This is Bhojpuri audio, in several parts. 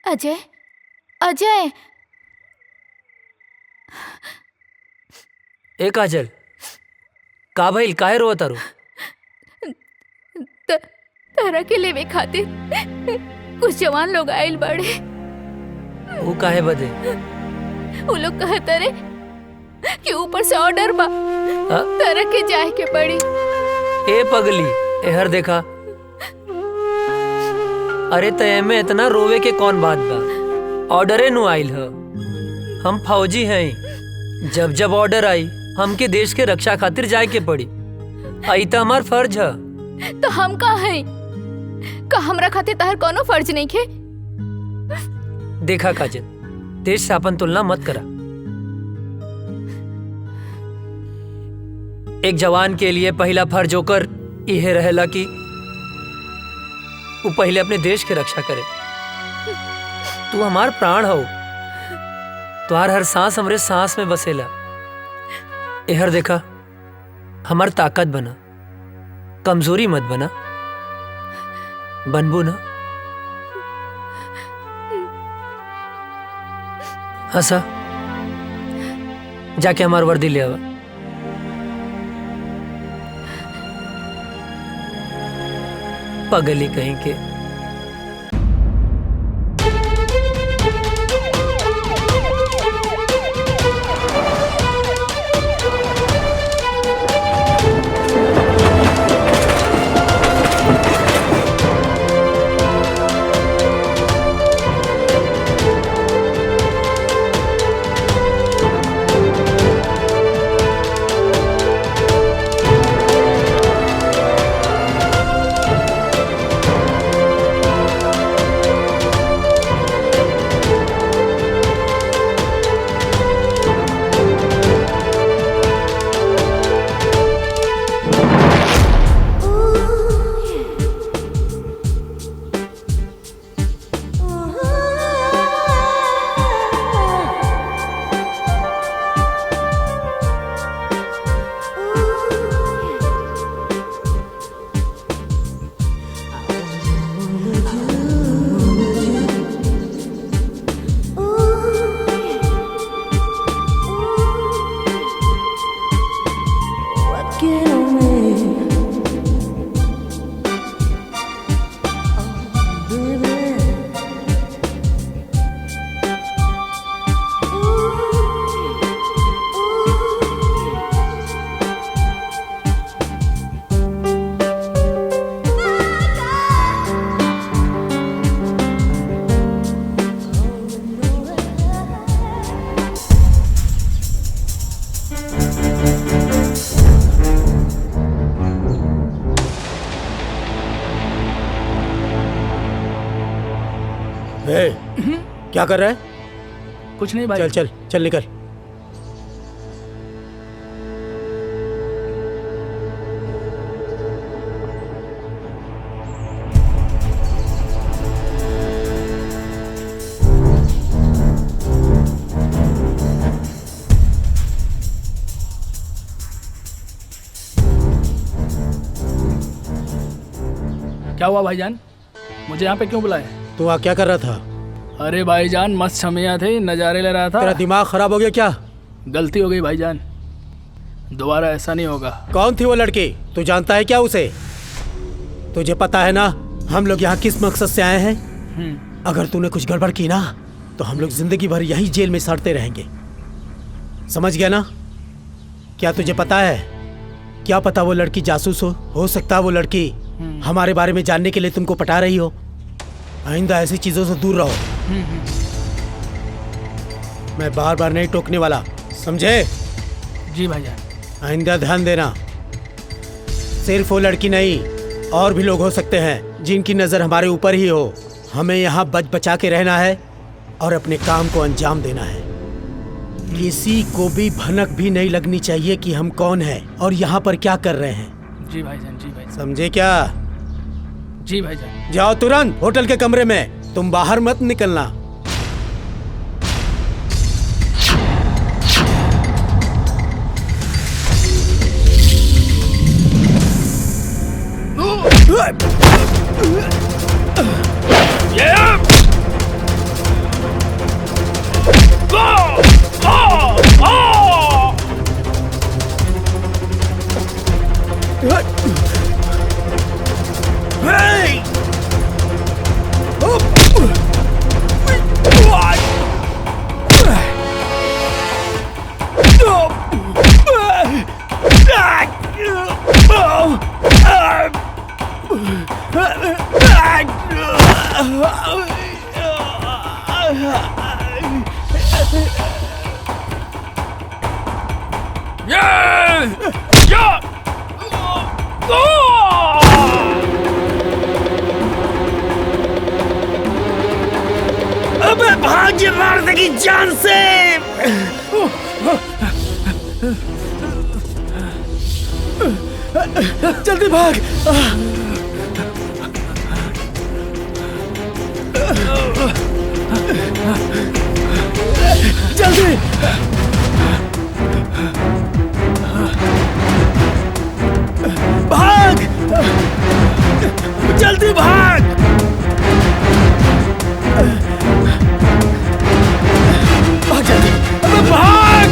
अजय, अजय। ए काजल, का भइल? काहे रोवत तारू? तारा के लेवे खातिर कुछ जवान लोग आइल बड़े। वो काहे बदे? वो लोग कहत रे कि ऊपर से ऑर्डर बा, तारा के जाए के पड़ी। ए पगली, एहर देखा। अरे तय में इतना रोवे के कौन बात बा? ऑर्डरे नु आइल ह। हम फौजी हैं। जब जब ऑर्डर आई हमके देश के रक्षा खातिर जाए के पड़ी। आई तो हमार फर्ज है। तो हम का है? का हमरा खातिर तार कोनो फर्ज नहीं खे? देखा काजल, देश से अपन तुलना मत करा। एक जवान के लिए पहला फर्ज होकर यह रहेला कि वो पहले अपने देश की रक्षा करे। तू हमार प्राण हो। तुम्हार हर सांस हमरे सांस में बसेला। एहर देखा, हमार ताकत बना, कमजोरी मत बना। बनबू ना? हंसा, जाके हमार वर्दी ले आवा। पगली कहीं के। क्या कर रहा है? कुछ नहीं भाई। चल चल चल निकल। क्या हुआ भाईजान? मुझे यहाँ पे क्यों बुलाए? तू वहाँ क्या कर रहा था? अरे भाईजान, मस्त छमिया थे, नज़ारे ले रहा था। तेरा दिमाग खराब हो गया क्या? गलती हो गई भाईजान, दोबारा ऐसा नहीं होगा। कौन थी वो लड़की? तू जानता है क्या उसे? तुझे पता है ना हम लोग यहाँ किस मकसद से आए हैं? अगर तूने कुछ गड़बड़ की ना तो हम लोग जिंदगी भर यहीं जेल में सड़ते रहेंगे। समझ गया ना? क्या तुझे पता है? क्या पता वो लड़की जासूस हो सकता है वो लड़की हमारे बारे में जानने के लिए तुमको पटा रही हो। आइंदा ऐसी चीजों से दूर रहो। मैं बार बार नहीं टोकने वाला, समझे? जी भाईजान। आइंदा ध्यान देना। सिर्फ वो लड़की नहीं, और भी लोग हो सकते हैं जिनकी नजर हमारे ऊपर ही हो। हमें यहाँ बच बचा के रहना है और अपने काम को अंजाम देना है। किसी को भी भनक भी नहीं लगनी चाहिए कि हम कौन हैं और यहाँ पर क्या कर रहे हैं। जी भाईजान, जी भाईजान। समझे क्या? जी भाईजान। जाओ तुरंत होटल के कमरे में, तुम बाहर मत निकलना। अबे भाग ये मारने की जान से। जल्दी भाग। जल्दी भाग, जल्दी भाग। भाग जल्दी, अबे भाग।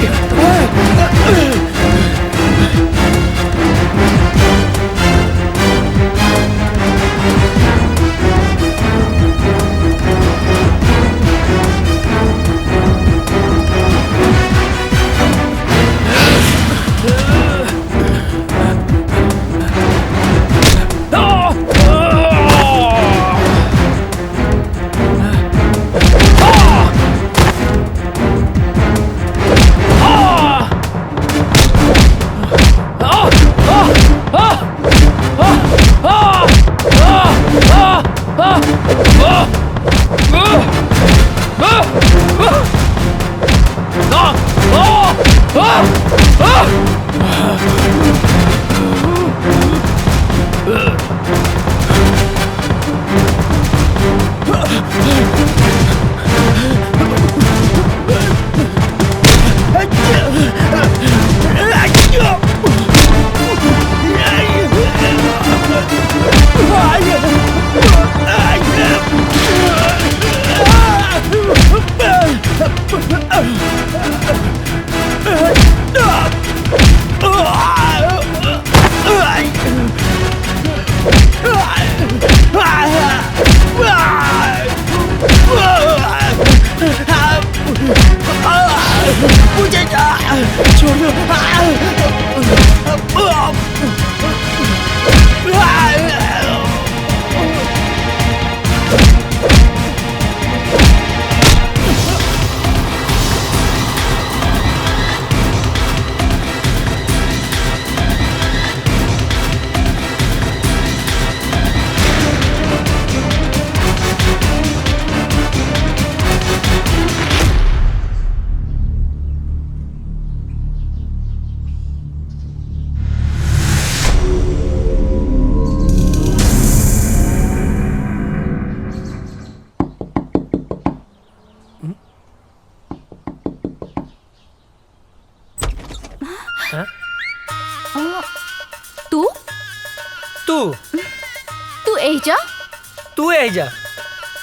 तू एजा।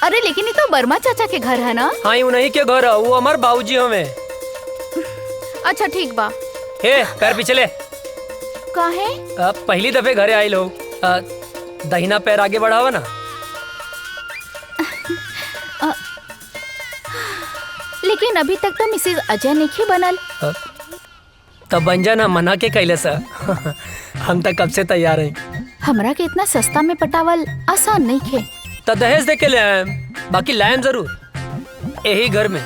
अरे लेकिन ये तो वर्मा चाचा के घर है ना? हाँ उन्हीं के घर है, वो हमार बाबूजी हमें। अच्छा ठीक बा। हे पैर पिछले काहे? पहली दफे घरे आए लोग, दहिना पैर आगे बढ़ावा ना। लेकिन अभी तक तो मिसेज अजय नहीं बनल। तब बन जाना, मना के कैले सा। हम तक कब से तैयार हैं। हमरा के इतना सस्ता में पटावल आसान नहीं खे। तो दहेज दे के ले आए, बाकी लाएम जरूर। यही घर में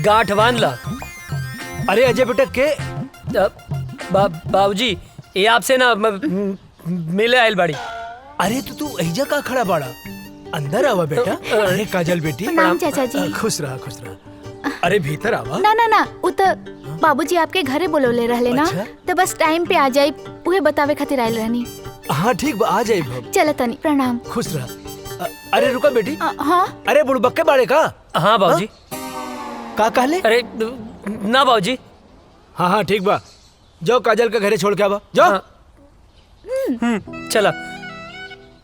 गांठ बांध ला। अरे अजय बेटा के बाबूजी ये आपसे ना मिले आयल बाड़ी। अरे तो तू एजा का खड़ा बाड़ा, अंदर आवा बेटा। अरे काजल बेटी प्रणाम चाचा जी। खुश रहा खुश रहा। अरे भीतर आवा। ना ना ना उ तो बाबूजी आपके घरे बोलौले रहले ना। अच्छा? तो बस टाइम पे आ जाई, उहे बतावे खातिर आयल रहनी। हाँ ठीक बा, आ जाए भाव। चल तनी प्रणाम। खुश रहा। अरे रुका बेटी। हाँ अरे बुड़बक्के बाड़े का। हाँ बाबूजी। का कहले? अरे ना बाबूजी। हाँ हाँ ठीक बा, जाओ काजल के घरे छोड़ के आवा जाओ। चला।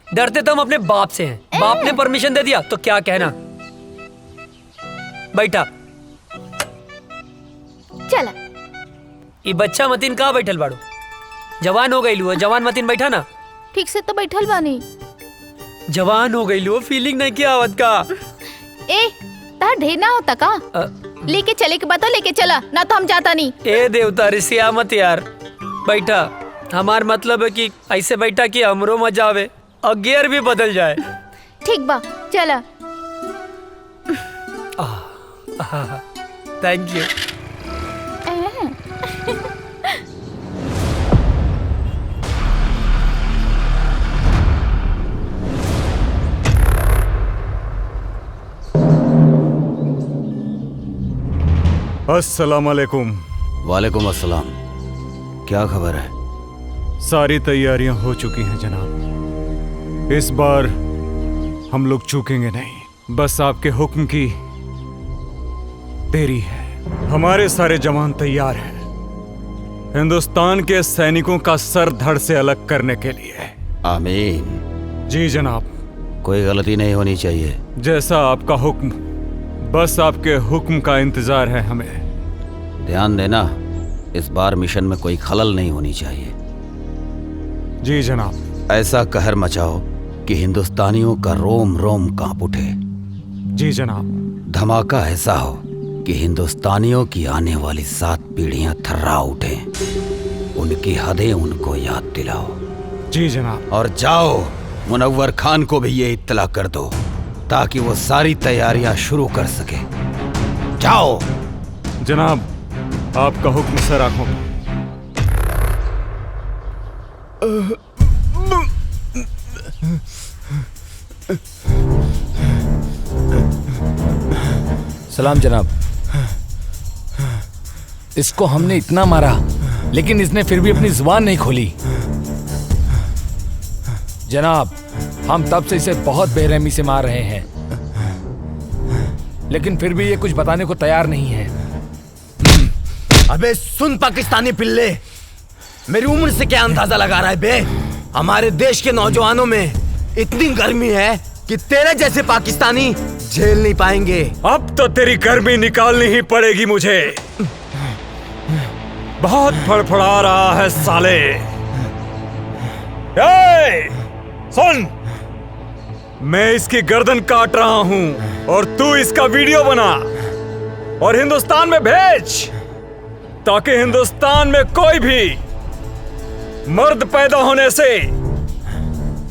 डरते तो हम अपने बाप से हैं। बाप ने परमिशन दे दिया तो क्या कहना। बैठा। चला। ये बच्चा मतीन कहाँ बैठल बाड़ू? जवान हो गई लू, जवान मतीन बैठा ना। ठीक से तो बैठल बानी। जवान हो गई लू, फीलिंग नहीं किया आवत का। ए तार ढेर ना होता का? लेके चले के बात लेके चला, ना तो हम जाता नहीं। ए देवता रिसिया मत यार, बैठा। हमार मतलब है कि ऐसे बैठा कि हमरो मजा आवे और गियर भी बदल जाए। ठीक बा चला। Thank you. अस्सलाम वालेकुम। वालेकुम अस्सलाम। क्या खबर है? सारी तैयारियां हो चुकी हैं जनाब। इस बार हम लोग चूकेंगे नहीं, बस आपके हुक्म की देरी है। हमारे सारे जवान तैयार हैं हिंदुस्तान के सैनिकों का सर धड़ से अलग करने के लिए। आमीन। जी जनाब। कोई गलती नहीं होनी चाहिए। जैसा आपका हुक्म, बस आपके हुक्म का इंतजार है हमें। ध्यान देना, इस बार मिशन में कोई खलल नहीं होनी चाहिए। जी जनाब। ऐसा कहर मचाओ कि हिंदुस्तानियों का रोम रोम कांप उठे। जी जनाब। धमाका ऐसा हो कि हिंदुस्तानियों की आने वाली 7 पीढ़ियां थर्रा उठें। उनकी हदें उनको याद दिलाओ। जी जनाब। और जाओ मुनव्वर खान को भी ये इत्तला कर दो ताकि वो सारी तैयारियां शुरू कर सके। जाओ। जनाब, आपका हुक्म सर आंखों में। सलाम जनाब। इसको हमने इतना मारा लेकिन इसने फिर भी अपनी जुबान नहीं खोली। जनाब, हम तब से इसे बहुत बेरहमी से मार रहे हैं लेकिन फिर भी ये कुछ बताने को तैयार नहीं है। अबे सुन पाकिस्तानी पिल्ले, मेरी उम्र से क्या अंदाजा लगा रहा है बे? हमारे देश के नौजवानों में इतनी गर्मी है कि तेरे जैसे पाकिस्तानी झेल नहीं पाएंगे। अब तो तेरी गर्मी निकालनी ही पड़ेगी मुझे। बहुत फड़फड़ा रहा है साले। ए, सुन, मैं इसकी गर्दन काट रहा हूं और तू इसका वीडियो बना और हिंदुस्तान में भेज ताकि हिंदुस्तान में कोई भी मर्द पैदा होने से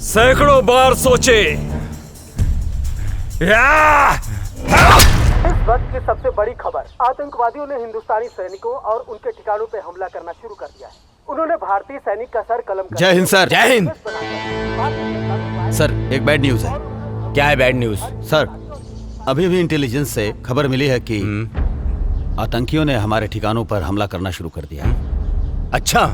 सैकड़ों बार सोचे। इस वक्त की सबसे बड़ी खबर, आतंकवादियों ने हिंदुस्तानी सैनिकों और उनके ठिकानों पर हमला करना शुरू कर दिया है। उन्होंने भारतीय सैनिक का सर कलम कर जय हिंद सर। जय हिंद सर, एक बैड न्यूज है। क्या है बैड न्यूज? सर, अभी भी इंटेलिजेंस से खबर मिली है कि आतंकियों ने हमारे ठिकानों पर हमला करना शुरू कर दिया है। अच्छा,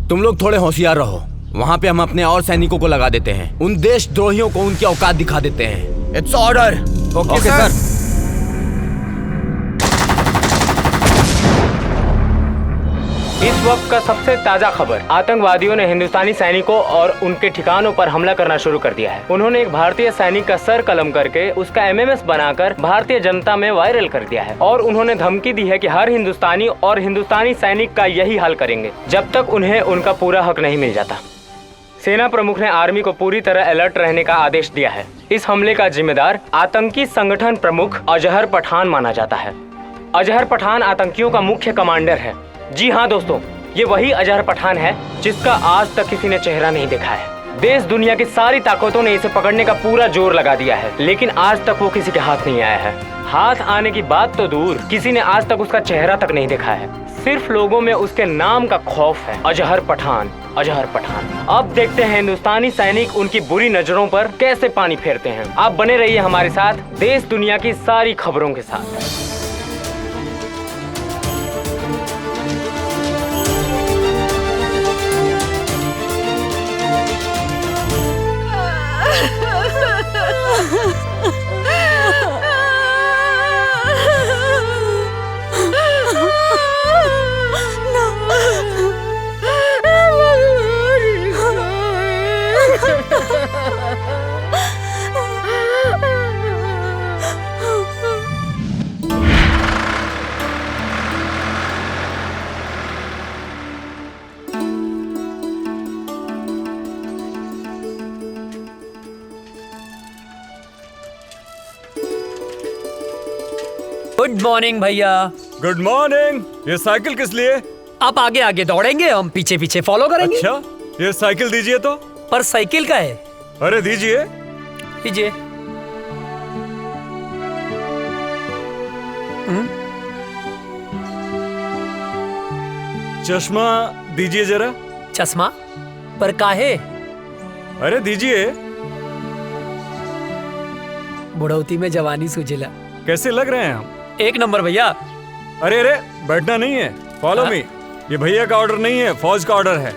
तुम लोग थोड़े होशियार रहो। वहाँ पे हम अपने और सैनिकों को लगा देते हैं। उन देशद्रोहियों को उनकी औकात दिखा देते हैं। It's order. ओके सर। इस वक्त का सबसे ताजा खबर, आतंकवादियों ने हिंदुस्तानी सैनिकों और उनके ठिकानों पर हमला करना शुरू कर दिया है। उन्होंने एक भारतीय सैनिक का सर कलम करके उसका एमएमएस बनाकर भारतीय जनता में वायरल कर दिया है और उन्होंने धमकी दी है कि हर हिंदुस्तानी और हिंदुस्तानी सैनिक का यही हाल करेंगे जब तक उन्हें उनका पूरा हक नहीं मिल जाता। सेना प्रमुख ने आर्मी को पूरी तरह अलर्ट रहने का आदेश दिया है। इस हमले का जिम्मेदार आतंकी संगठन प्रमुख अजहर पठान माना जाता है। अजहर पठान आतंकियों का मुख्य कमांडर है। जी हाँ दोस्तों, ये वही अजहर पठान है जिसका आज तक किसी ने चेहरा नहीं देखा है। देश दुनिया की सारी ताकतों ने इसे पकड़ने का पूरा जोर लगा दिया है लेकिन आज तक वो किसी के हाथ नहीं आया है। हाथ आने की बात तो दूर, किसी ने आज तक उसका चेहरा तक नहीं देखा है। सिर्फ लोगों में उसके नाम का खौफ है। अजहर पठान, अजहर पठान। अब देखते हैं हिंदुस्तानी सैनिक उनकी बुरी नजरों पर कैसे पानी फेरते हैं। आप बने रहिए हमारे साथ देश दुनिया की सारी खबरों के साथ। गुड मॉर्निंग भैया। Good morning. ये साइकिल किस लिए? आप आगे आगे दौड़ेंगे, हम पीछे पीछे फॉलो करेंगे। अच्छा, ये साइकिल दीजिए तो। पर साइकिल का है। अरे दीजिए। लीजिए। चश्मा दीजिए जरा। चश्मा पर काहे? अरे दीजिए। बुढ़ौती में जवानी सूझेला। कैसे लग रहे हैं हम? एक नंबर भैया। अरे अरे बैठना नहीं है, फॉलो मी। ये भैया का ऑर्डर नहीं है, फौज का ऑर्डर है।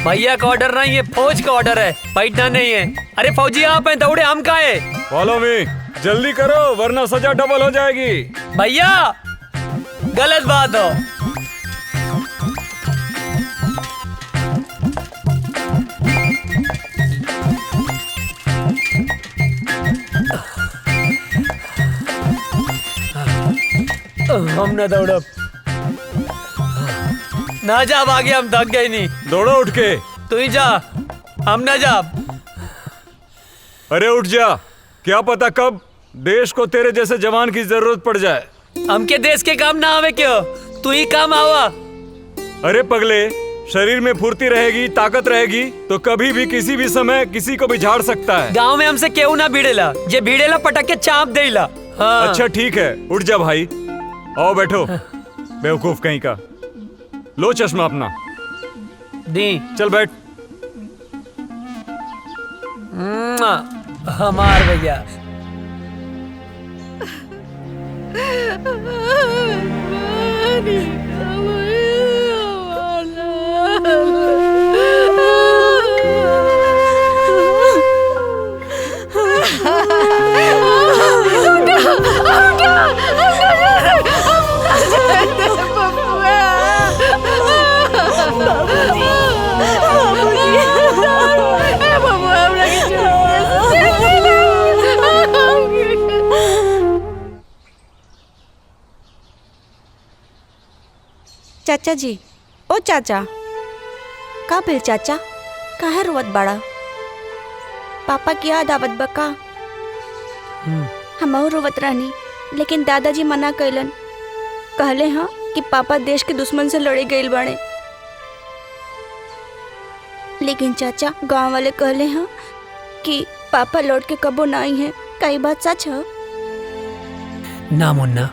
भैया का ऑर्डर नहीं है, फौज का ऑर्डर है, बैठना नहीं है। अरे फौजी आप हैं, दौड़े हम का है। फॉलो मी, जल्दी करो वरना सजा डबल हो जाएगी। भैया गलत बात हो। हम न दौड़ब ना जा, आगे हम थक गए नहीं। दौड़ो उठ के। तू ही जा, हम ना जा। अरे उठ जा, क्या पता कब देश को तेरे जैसे जवान की जरूरत पड़ जाए। हमके देश के काम ना आवे क्यों, तू ही काम आवा। अरे पगले, शरीर में फुर्ती रहेगी, ताकत रहेगी तो कभी भी किसी भी समय किसी को भी झाड़ सकता है। गांव में हमसे केहू ना भिड़ेला, जे भिड़ेला पटक के चाप देला। हाँ। अच्छा ठीक है, उठ जा भाई। आओ बैठो, बेवकूफ कहीं का। लो चश्मा अपना दी। चल बैठ। हमार भैया। चाचा जी, ओ चाचा, का भेल चाचा, काहे रोवत बड़ा? पापा की याद आवत बा का? हमहू रोवत रहनी, लेकिन दादाजी मना कैलन। कहले हाँ कि पापा देश के दुश्मन से लड़े गए बाड़े। लेकिन चाचा, गांव वाले कहले हाँ कि पापा लौट के कबो ना आई हैं। का ई बात सच है? ना मुन्ना,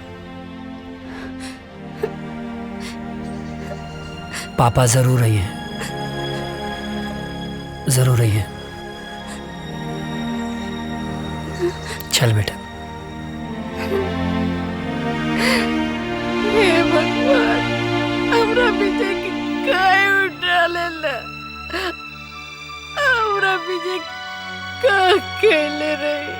पापा जरूर रही है, जरूर रही है। चल बेटा। हे भगवान, हमरा पीछे काहे उठा लेला? हमरा पीछे का खेले रही?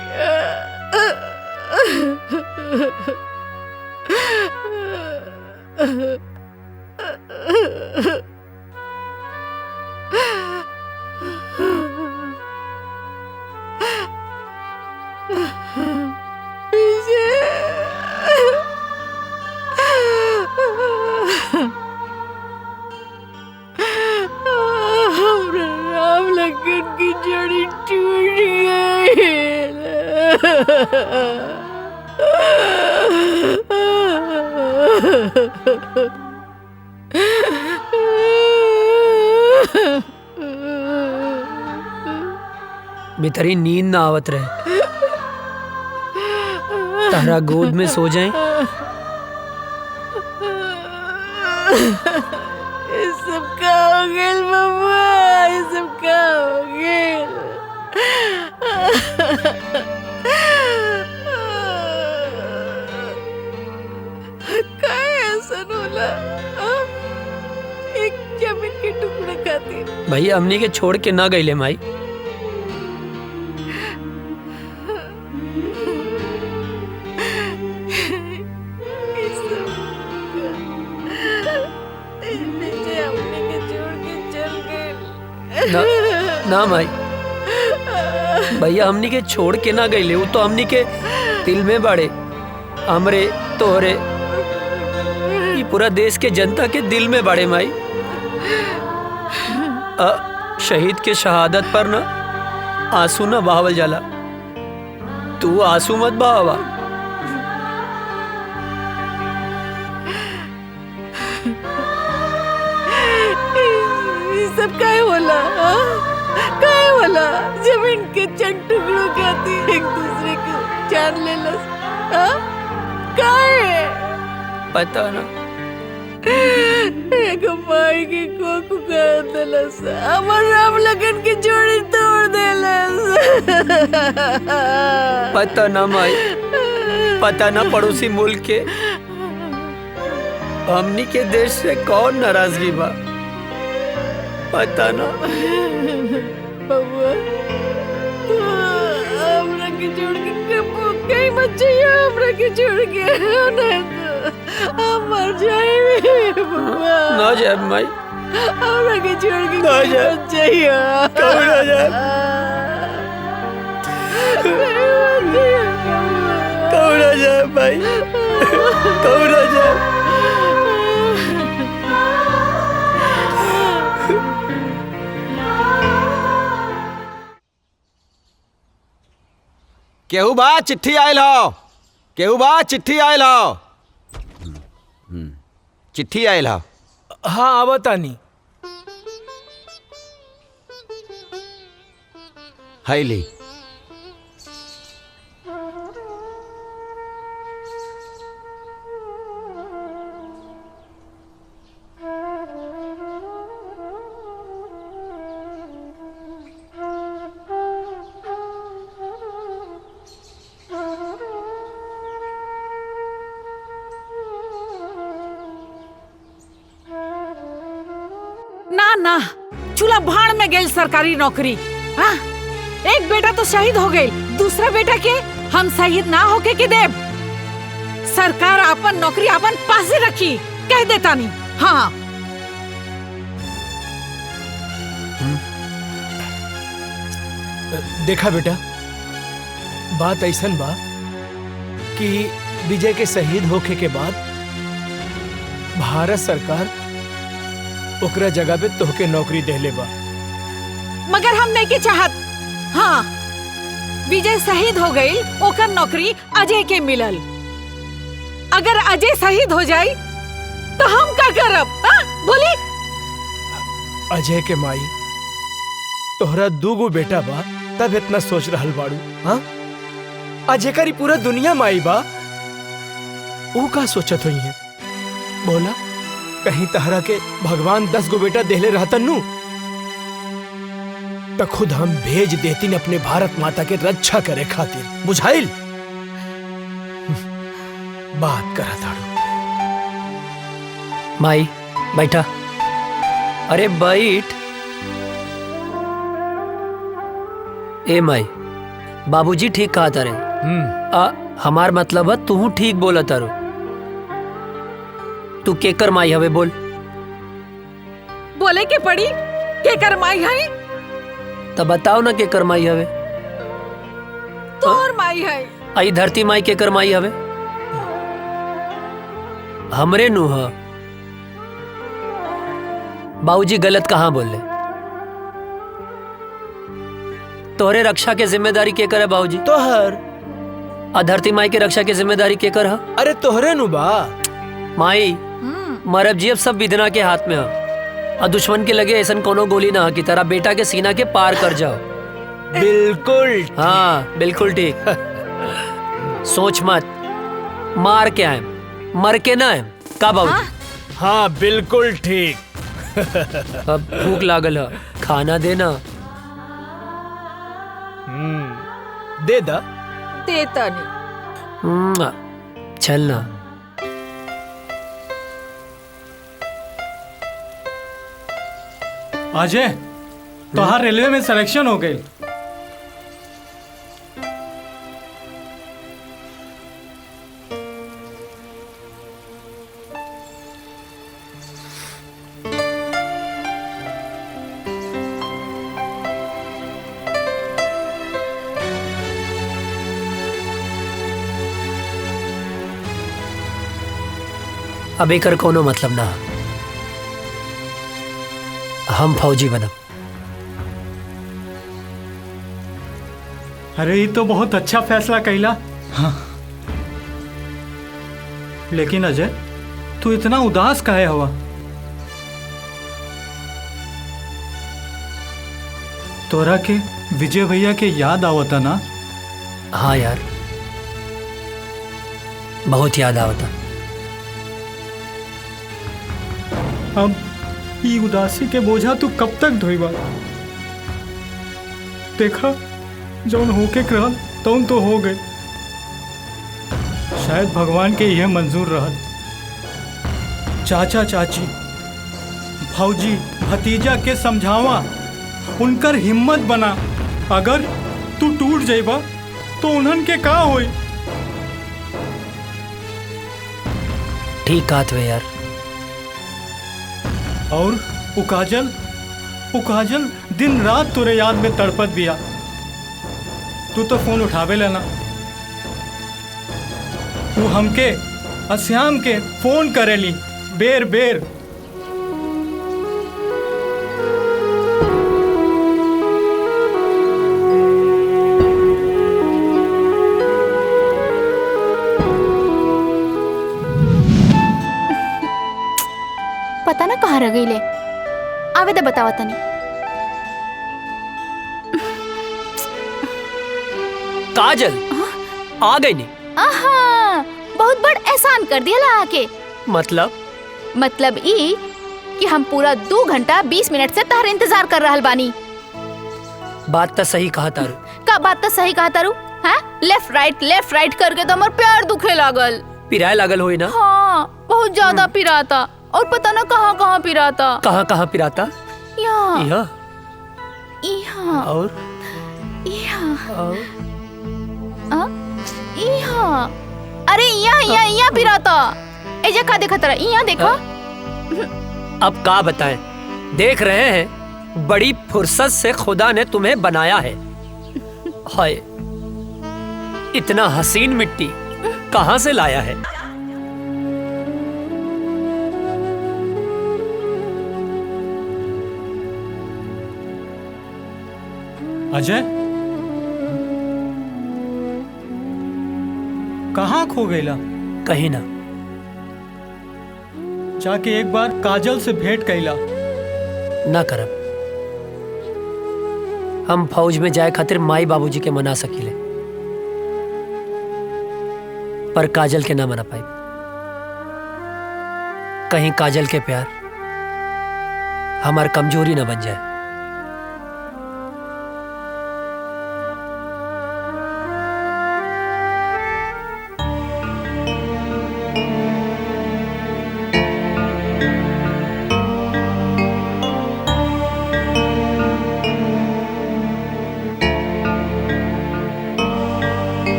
राम लखन की जड़ी टूट गई। बेतरी नींद ना आवत रहे, तारा गोद में सो जाए। ये सब का हो गेल बबुआ, ये सब का हो गेल? काहे ऐसन होला? एक जमीन के टुकड़ा खातिर भैया हमनी के छोड़ के ना गईले माई। ना, ना माई, भैया हमनी के छोड़ के ना गईले, वो तो हमनी के दिल में बाड़े। हमरे तोहरे ये पूरा देश के जनता के दिल में बाड़े माई। शहीद के शहादत पर ना आंसू ना बहावल जाला, तू आंसू मत बहावा। के चंद टुकड़ों खाती एक दूसरे को जान ले लस। काहे? पता ना। एक माई के कोकू कर देलस, हमर राम लगन की जोड़ी तोड़ देलस। पता ना माई, पता ना पड़ोसी मुल्क के हमनी के देश से कौन नाराजगी बा, पता ना। बबुआ तू हमरा के छोड़ के कहीं मत जाइए, हमरा के छोड़ के नहीं तो हम मर जाएंगे बबुआ। ना जाए माई, हमरा के छोड़ के ना जाए, मत जाइए। कभी ना जाए, कभी ना जाए माई, कभी ना जाए। केहू बा चिट्ठी आयल हो, केहू बा चिट्ठी आयल हो, चिट्ठी आयल हो। हाँ आवतानी। हाय ली। ना ना चूल्हा भाड़ में गई सरकारी नौकरी। हाँ? एक बेटा तो शहीद हो गई, दूसरा बेटा के हम शहीद ना होके के देव। सरकार अपन नौकरी अपन पास रखी, कह देता नहीं। हाँ देखा बेटा, बात ऐसन बा कि विजय के शहीद होके के बाद भारत सरकार ओकरा जगह पे तोहके नौकरी देले बा। मगर हम नहीं के चाहत। हाँ विजय शहीद हो गई, ओकर नौकरी अजय के मिलल। अगर अजय शहीद हो जाए तो हम का करब? बोली। अजय के माई तोहरा दूगो बेटा बा, तब इतना सोच रहल बाड़ू। हाँ अजय करी पूरा दुनिया माई बा, वो का सोचत हुई है? बोला कहीं तहरा के भगवान 10 गो बेटा देले रहतन नु तो खुद हम भेज देती अपने भारत माता के रक्षा करे खातिर, बुझाइल? बात करा ताड़ू। माई बैठा, अरे बैठ। ए माई, बाबूजी ठीक कहा तारे। हमार मतलब है तू ठीक बोला तारो। तू केकर माई हवे बोल? बोले के पड़ी केकर माई है? तब बताओ ना केकर माई हवे। तोर माई है। आई धरती माई केकर माई हवे? हमरे नु ह। बाबूजी गलत कहाँ बोले? तोहरे रक्षा के जिम्मेदारी केकर है बाबूजी? तोहर। धरती माई के रक्षा की जिम्मेदारी केकर है? अरे तोहरे नु बा। माई मरब जी अब सब विधना के हाथ में है, और दुश्मन के लगे ऐसा कोनो गोली ना कि तेरा बेटा के सीना के पार कर जाओ। बिल्कुल। हाँ बिल्कुल ठीक। सोच मत, मार के आए मर के ना आए का बाबू? हाँ बिल्कुल ठीक। अब भूख लागल है, खाना देना। दे दा। देता नहीं। चलना। अजय, तोहार रेलवे में सिलेक्शन हो गई। अब एकर कोनो मतलब ना, हम फौजी बनब। अरे ये तो बहुत अच्छा फैसला कैला। हाँ। लेकिन अजय तू इतना उदास काहे हुआ? तोरा के विजय भैया के याद आवता ना? हाँ यार, बहुत याद आवता। अब ई उदासी के बोझा तू कब तक ढोईबा? देखा, जौन होके रहल तौन तो हो गए। शायद भगवान के यह मंजूर रहल। चाचा चाची, भौजी, भतीजा के समझावा, उनकर हिम्मत बना। अगर तू टूट जाइबा तो उन्हन के का होई? ठीक कहत वे यार। और वो काजल दिन रात तोरे याद में तड़पत बिया। तू तो फोन उठावे लेना। तू हमके अश्याम के फोन करेली बेर बेर। पता ना कहाँ रह गई ले। आवे तो बतावा तनी। काजल आ गई नहीं? आहा, बहुत बड़ एहसान कर दिया ला आके। मतलब ई कि हम पूरा 2 घंटा 20 मिनट से तार इंतजार कर रहल बानी। बात तो सही कहा तारू। का बात तो सही कहा तारू? हाँ, लेफ्ट राइट करके तो हमार प्यार दुखे लागल। पिराए लागल होई ना? हाँ, बहुत ज्यादा पिराता। और पता ना कहाँ कहाँ पिराता। कहाँ पिराता? यहाँ यहाँ और यहाँ। अरे यहाँ पिराता। एजा का देखा तेरा? यहाँ देखा। अब का बताएं? देख रहे हैं, बड़ी फुर्सत से खुदा ने तुम्हें बनाया है। हाय, इतना हसीन मिट्टी कहाँ से लाया है? अजय, कहाँ खो गईला? कहीं ना। जाके एक बार काजल से भेंट कैला। ना करब। हम फौज में जाए खातिर माई बाबूजी के मना सकीले, पर काजल के ना मना पाई। कहीं काजल के प्यार हमार कमजोरी ना बन जाए।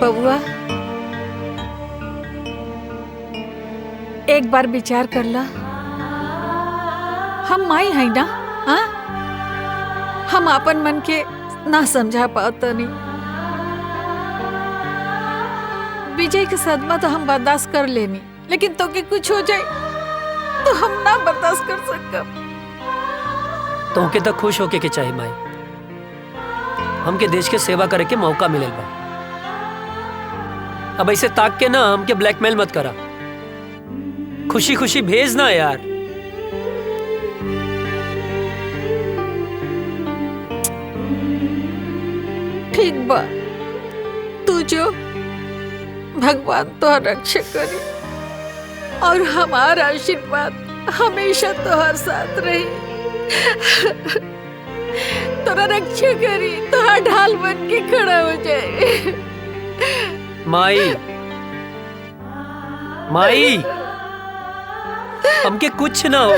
बबुआ, एक बार विचार कर ला। हम माई है ना? हाँ, हम अपन मन के ना समझा पाता नहीं। विजय के सदमा तो हम बर्दाश्त कर लेनी, लेकिन तो के कुछ हो जाए तो हम ना बर्दाश्त कर सकब। तो के तो खुश होके के चाहिए माई। हमके देश के सेवा करे के मौका मिलेल बा। अब ऐसे ताक के ना हमके ब्लैकमेल मत करा। खुशी खुशी भेज ना यार। ठीक बा, तू जो भगवान तो रक्षा करी और हमारा आशीर्वाद हमेशा तोहर साथ रही। तोरा रक्षा करी, तोहर ढाल बन के खड़ा हो जाए। माई हमके कुछ ना हो।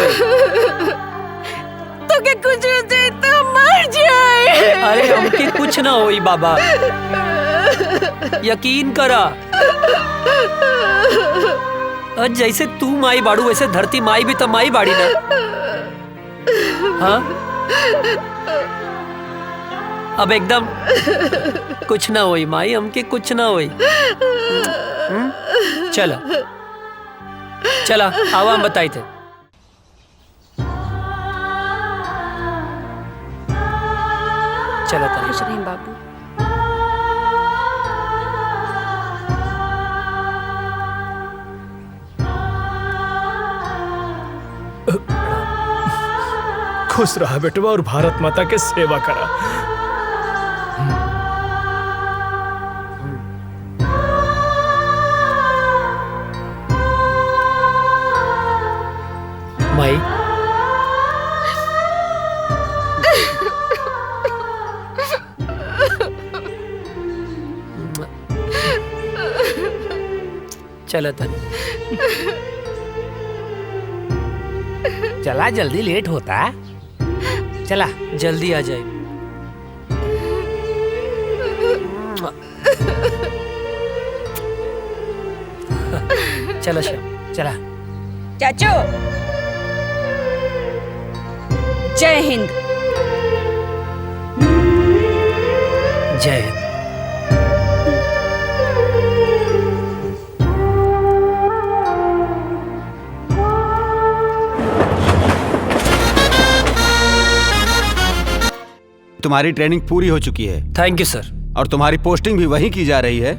तो के कुछ हो जाए तो मर जाए। अरे हमके कुछ ना होई बाबा, यकीन करा। जैसे तू माई बाड़ू वैसे धरती माई भी तो माई बाड़ी ना। हाँ, अब एकदम कुछ ना होई माई, हमके कुछ ना होई। चला आवा हम बताई थे। चला खुश रहें बाबू। खुश रहा बेटवा और भारत माता के सेवा करा। माई चला तन चला जल्दी लेट होता। चला जल्दी आ जाए। चला श्याम चला। चाचू जय हिंद। जय हिंद। तुम्हारी ट्रेनिंग पूरी हो चुकी है। थैंक यू सर। और तुम्हारी पोस्टिंग भी वहीं की जा रही है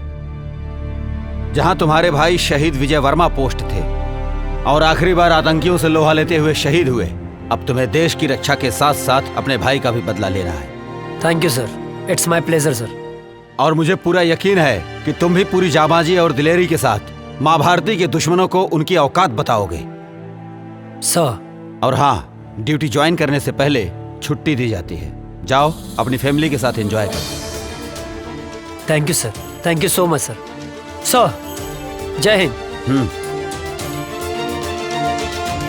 जहां तुम्हारे भाई शहीद विजय वर्मा पोस्ट थे और आखिरी बार आतंकियों से लोहा लेते हुए शहीद हुए। अब तुम्हें देश की रक्षा के साथ साथ अपने भाई का भी बदला लेना है। Thank you sir, it's my pleasure sir. और मुझे पूरा यकीन है कि तुम भी पूरी जाबाजी और दिलेरी के साथ माँ भारती के दुश्मनों को उनकी औकात बताओगे सर। और हाँ, ड्यूटी ज्वाइन करने से पहले छुट्टी दी जाती है। जाओ अपनी फैमिली के साथ एंजॉय करो। Thank you sir, thank you so much सर। सर जय हिंद।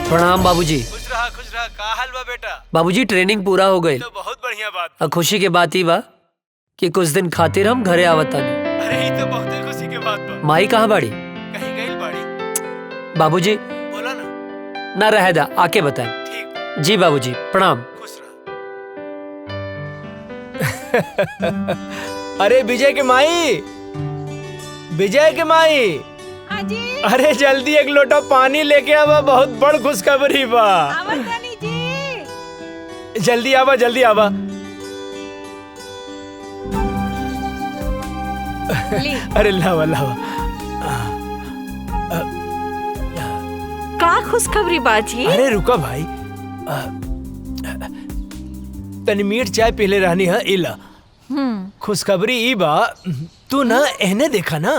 प्रणाम बाबूजी। खुश रहा का हाल बा बेटा? बाबूजी ट्रेनिंग पूरा हो गई। तो बहुत बढ़िया बात। और खुशी के बात ही बा कि कुछ दिन खातिर हम घरे आवतानी। अरे ये तो बहुत खुशी के बात बा। माई कहाँ बाड़ी? कहीं गई बाड़ी। बाबूजी बोला ना। ना रह दा, आके बताएं। ठीक। जी बाबूजी प्रणाम। खुश रहा। अरे विजय के माई, विजय के माई। हाँ जी। अरे जल्दी एक लोटा पानी लेके आवा, बहुत बड़ खुशखबरी बा। रानी जी। जल्दी आवा, जल्दी आवा। अरे लावा लावा। का खुशखबरी बाजी? अरे रुका भाई, तनी मीठ चाय पीले रहनी है। इला खुशखबरी ई बा, तू ना एहने देखा ना।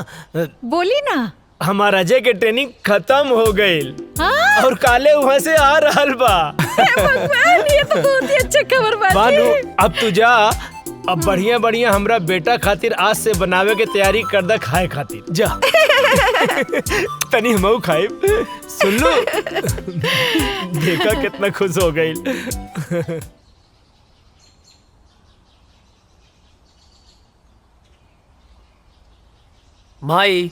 बोली ना। हमारा अजय के ट्रेनिंग खत्म हो गई और काले वहाँ से आ रहल बा। भगवान, ये तो बहुत ही अच्छा खबर बाजी। बानू अब तू जा, अब बढ़िया बढ़िया हमरा बेटा खातिर आज से बनावे के तैयारी कर दा खाए खातिर। जा तनी हमऊ खाए। सुन लो, देखा कितना खुश हो गई। माई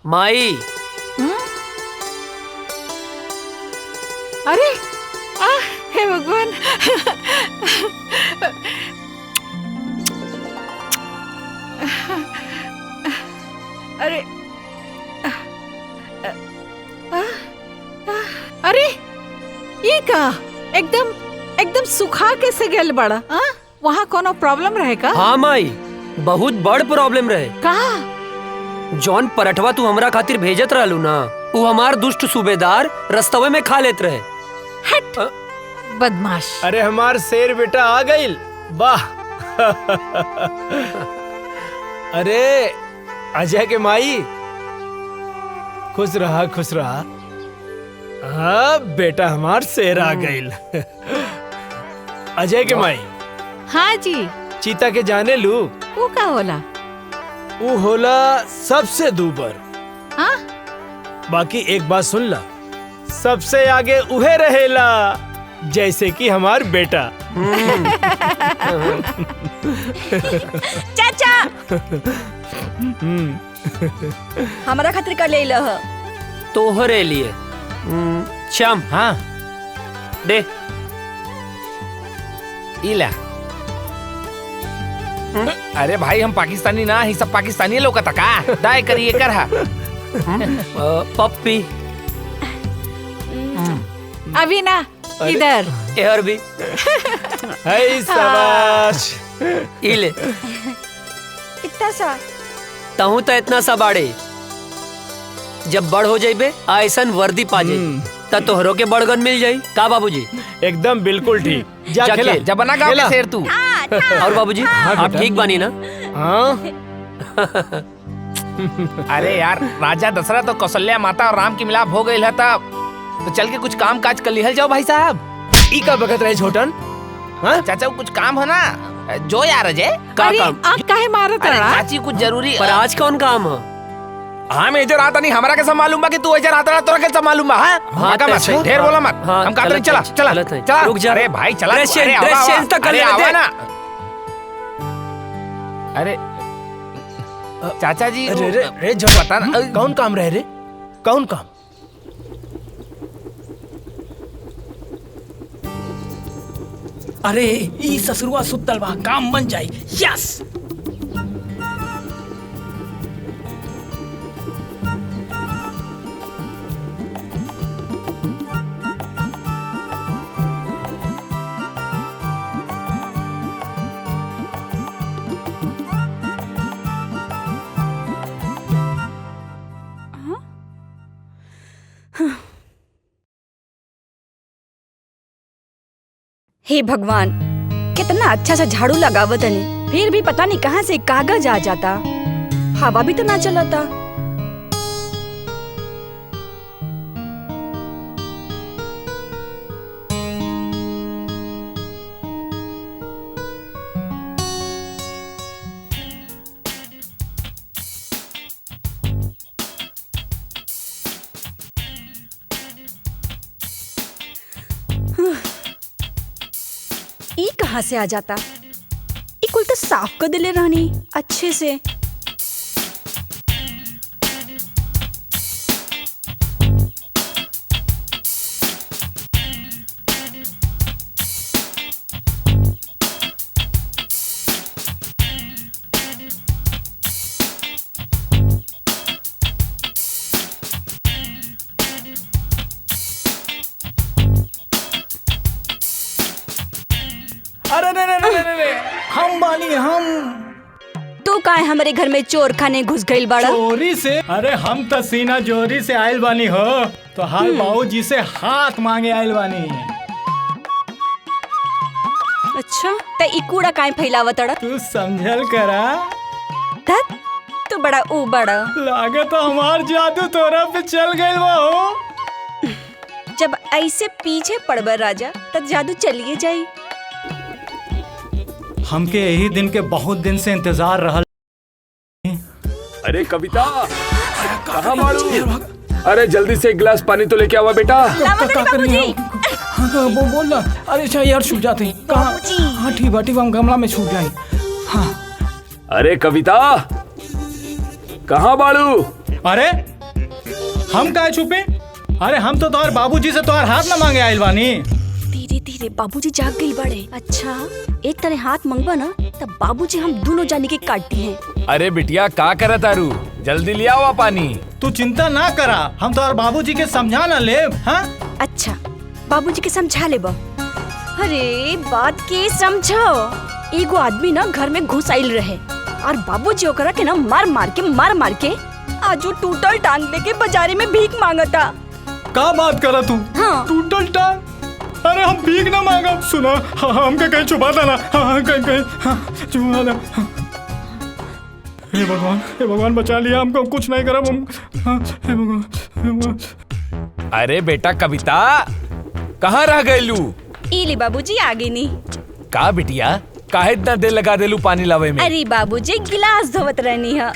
माई। अरे हे भगवान। अरे अरे ये का एकदम एकदम सुखा कैसे गेल बड़ा? वहाँ कोनो प्रॉब्लम रहेगा? हाँ माई, बहुत बड़ प्रॉब्लम रहे। कहा? जॉन पराठवा तू हमरा खातिर भेजत रहलू ना, वो हमार दुष्ट सूबेदार रस्तवे में खा लेत रहे। हट बदमाश। अरे हमार शेर बेटा आ गई। वाह। अरे अजय के माई, खुश रहा खुश रहा। हाँ बेटा, हमार शेर आ गई। अजय के माई। हाँ जी। चीता के जाने लू? वो का होला? वो होला सबसे दूबर। हाँ? बाकी एक बात सुन ला, सबसे आगे उहे रहेला, जैसे कि हमार बेटा। चाचा हमारा खातिर का ले लह। तोहरे लिए। श्याम। हाँ दे। इला। अरे भाई, हम पाकिस्तानी ना ही, सब पाकिस्तानी लोग का दाय करिए कर हा। पप्पी। अभी ना इधर। यार भी। हाय शाबाश। इले। इतना सा तहु तो इतना सा बाड़े, जब बड़ हो जाइबे ऐसन वर्दी पा जाइबे। ता तोहरों के बड़गन मिल जाई का बाबूजी? एकदम बिल्कुल ठीक। जा जा खेला। खेल। जब बना गाँव के शेर तू। और बाबूजी आप ठीक बानी ना? हाँ अरे यार, राजा दशरथ और कौशल्या माता और राम की मिलाप हो गई है तब तो चल के कुछ काम काज कर लिहल जाओ भाई साहब। ई का बगत रहे छोटन। हाँ चाचा कुछ काम है ना जो यार अजय का अरे काम? आँख काहे मारत अरे रहा? चाची कुछ जरूरी पर आज कौन काम है? हाँ मैं इधर आता नहीं, हमारा कैसा मालूम बा कि तू इधर आता तोरा कैसा मालूम बा? हाँ मत अच्छा। ढेर बोला मत। हाँ, हम कहते चलत चला है, चला चलत है। चला। रुक जा। अरे भाई चला ड्रेस तू, अरे चेंज- आवा, ड्रेस आवा। चेंज तक कर अरे लेने आवा दे। ना। अरे चाचा जी अरे रे रे जब बता ना कौन काम रहे रे? कौन काम? अरे ई ससुरवा सुतल बा, काम बन जाई। यस। हे भगवान, कितना अच्छा सा झाड़ू लगावत हनी, फिर भी पता नहीं कहाँ से कागज आ जाता। हवा भी तो ना चलता। ई कहाँ से आ जाता? ई कुल तो साफ कर दिले रहनी अच्छे से। अरे रे रे रे रे रे, हम बानी हम। तू काहे हमारे घर में चोर खाने घुस गइल बाड़ा? चोरी से? अरे हम तो सीना जोरी से आयल बानी हो, तो हाल बाबूजी से हाथ मांगे आयल बानी। अच्छा, ते ई कूड़ा काहे फैलावत अड़ा? तू समझल करा। धत, तू बड़ा ऊ बड़ा। लागे तो हमार जादू तोरा पे चल गइल बा हो। जब ऐसे पीछे पड़बर राजा, तब जादू चलिए जाई। हमके यही दिन के बहुत दिन से इंतजार रहल। अरे कविता कहाँ मारू? अरे जल्दी से एक गिलास पानी तो लेके आवा बेटा। हाँ बोल ना। अरे अच्छा यार छूट जाते हैं कहाँ? हाँ ठीक बाटी हम गमला में छूट जाए। हाँ अरे कविता कहाँ बाड़ू? अरे हम काहे छुपे? अरे हम तो तोहर बाबूजी से तोहर हाथ ना मांगे आयल बानी। धीरे धीरे बाबूजी जाग गइल बड़े। अच्छा, एक तरह हाथ मंगवा ना, तब बाबूजी हम दोनों जाने के काटती हैं। अरे बिटिया का करे तारू, जल्दी ले आओ पानी। तू चिंता ना करा, हम तोहर बाबूजी के समझा ना ले। हाँ अच्छा, बाबूजी के समझा ले बा। अरे बात के समझो। एगो आदमी ना घर में घुस आइल रहे और बाबूजी ओकरा के ना मार मार के आज वो टूटल टांग लेके बाजारे में भीख मांगता। का बात करा तू? हाँ। टूटल टांग? अरे हम भीख ना मांगा। सुना, हमके कहीं छुपा देना। कहीं छुपा दे। हे भगवान बचा लिया हमको, कुछ नहीं करा हम। हे भगवान। अरे बेटा कविता कहाँ रह गयलू? इली बाबूजी आगे नहीं। का बिटिया काहे इतना देर लगा देलू पानी लावे में? अरे बाबूजी गिलास धोवत रहनी है।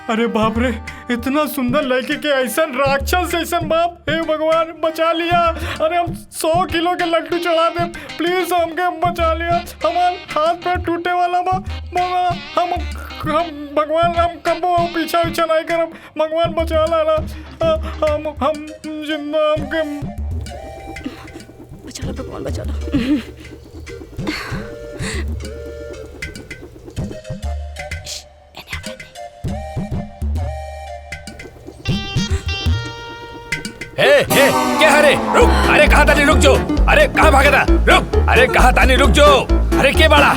अरे बाप रे, इतना सुंदर लड़की के ऐसा राक्षस ऐसा बाप। हे भगवान बचा लिया। अरे हम 100 किलो के लड्डू चढ़ा दे, प्लीज हमके बचा लिया। हमारे हाथ पे टूटे वाला बा। हम भगवान हम कबो पीछा नहीं करब। भगवान बचा लाला। हम जिंदा हमके बचा लो भगवान बचा लो। क्या हरे रुक। अरे कहाँ तानी रुक जो। अरे कहाँ भागा था रुक। अरे कहाँ तानी रुक जो। अरे के बड़ा।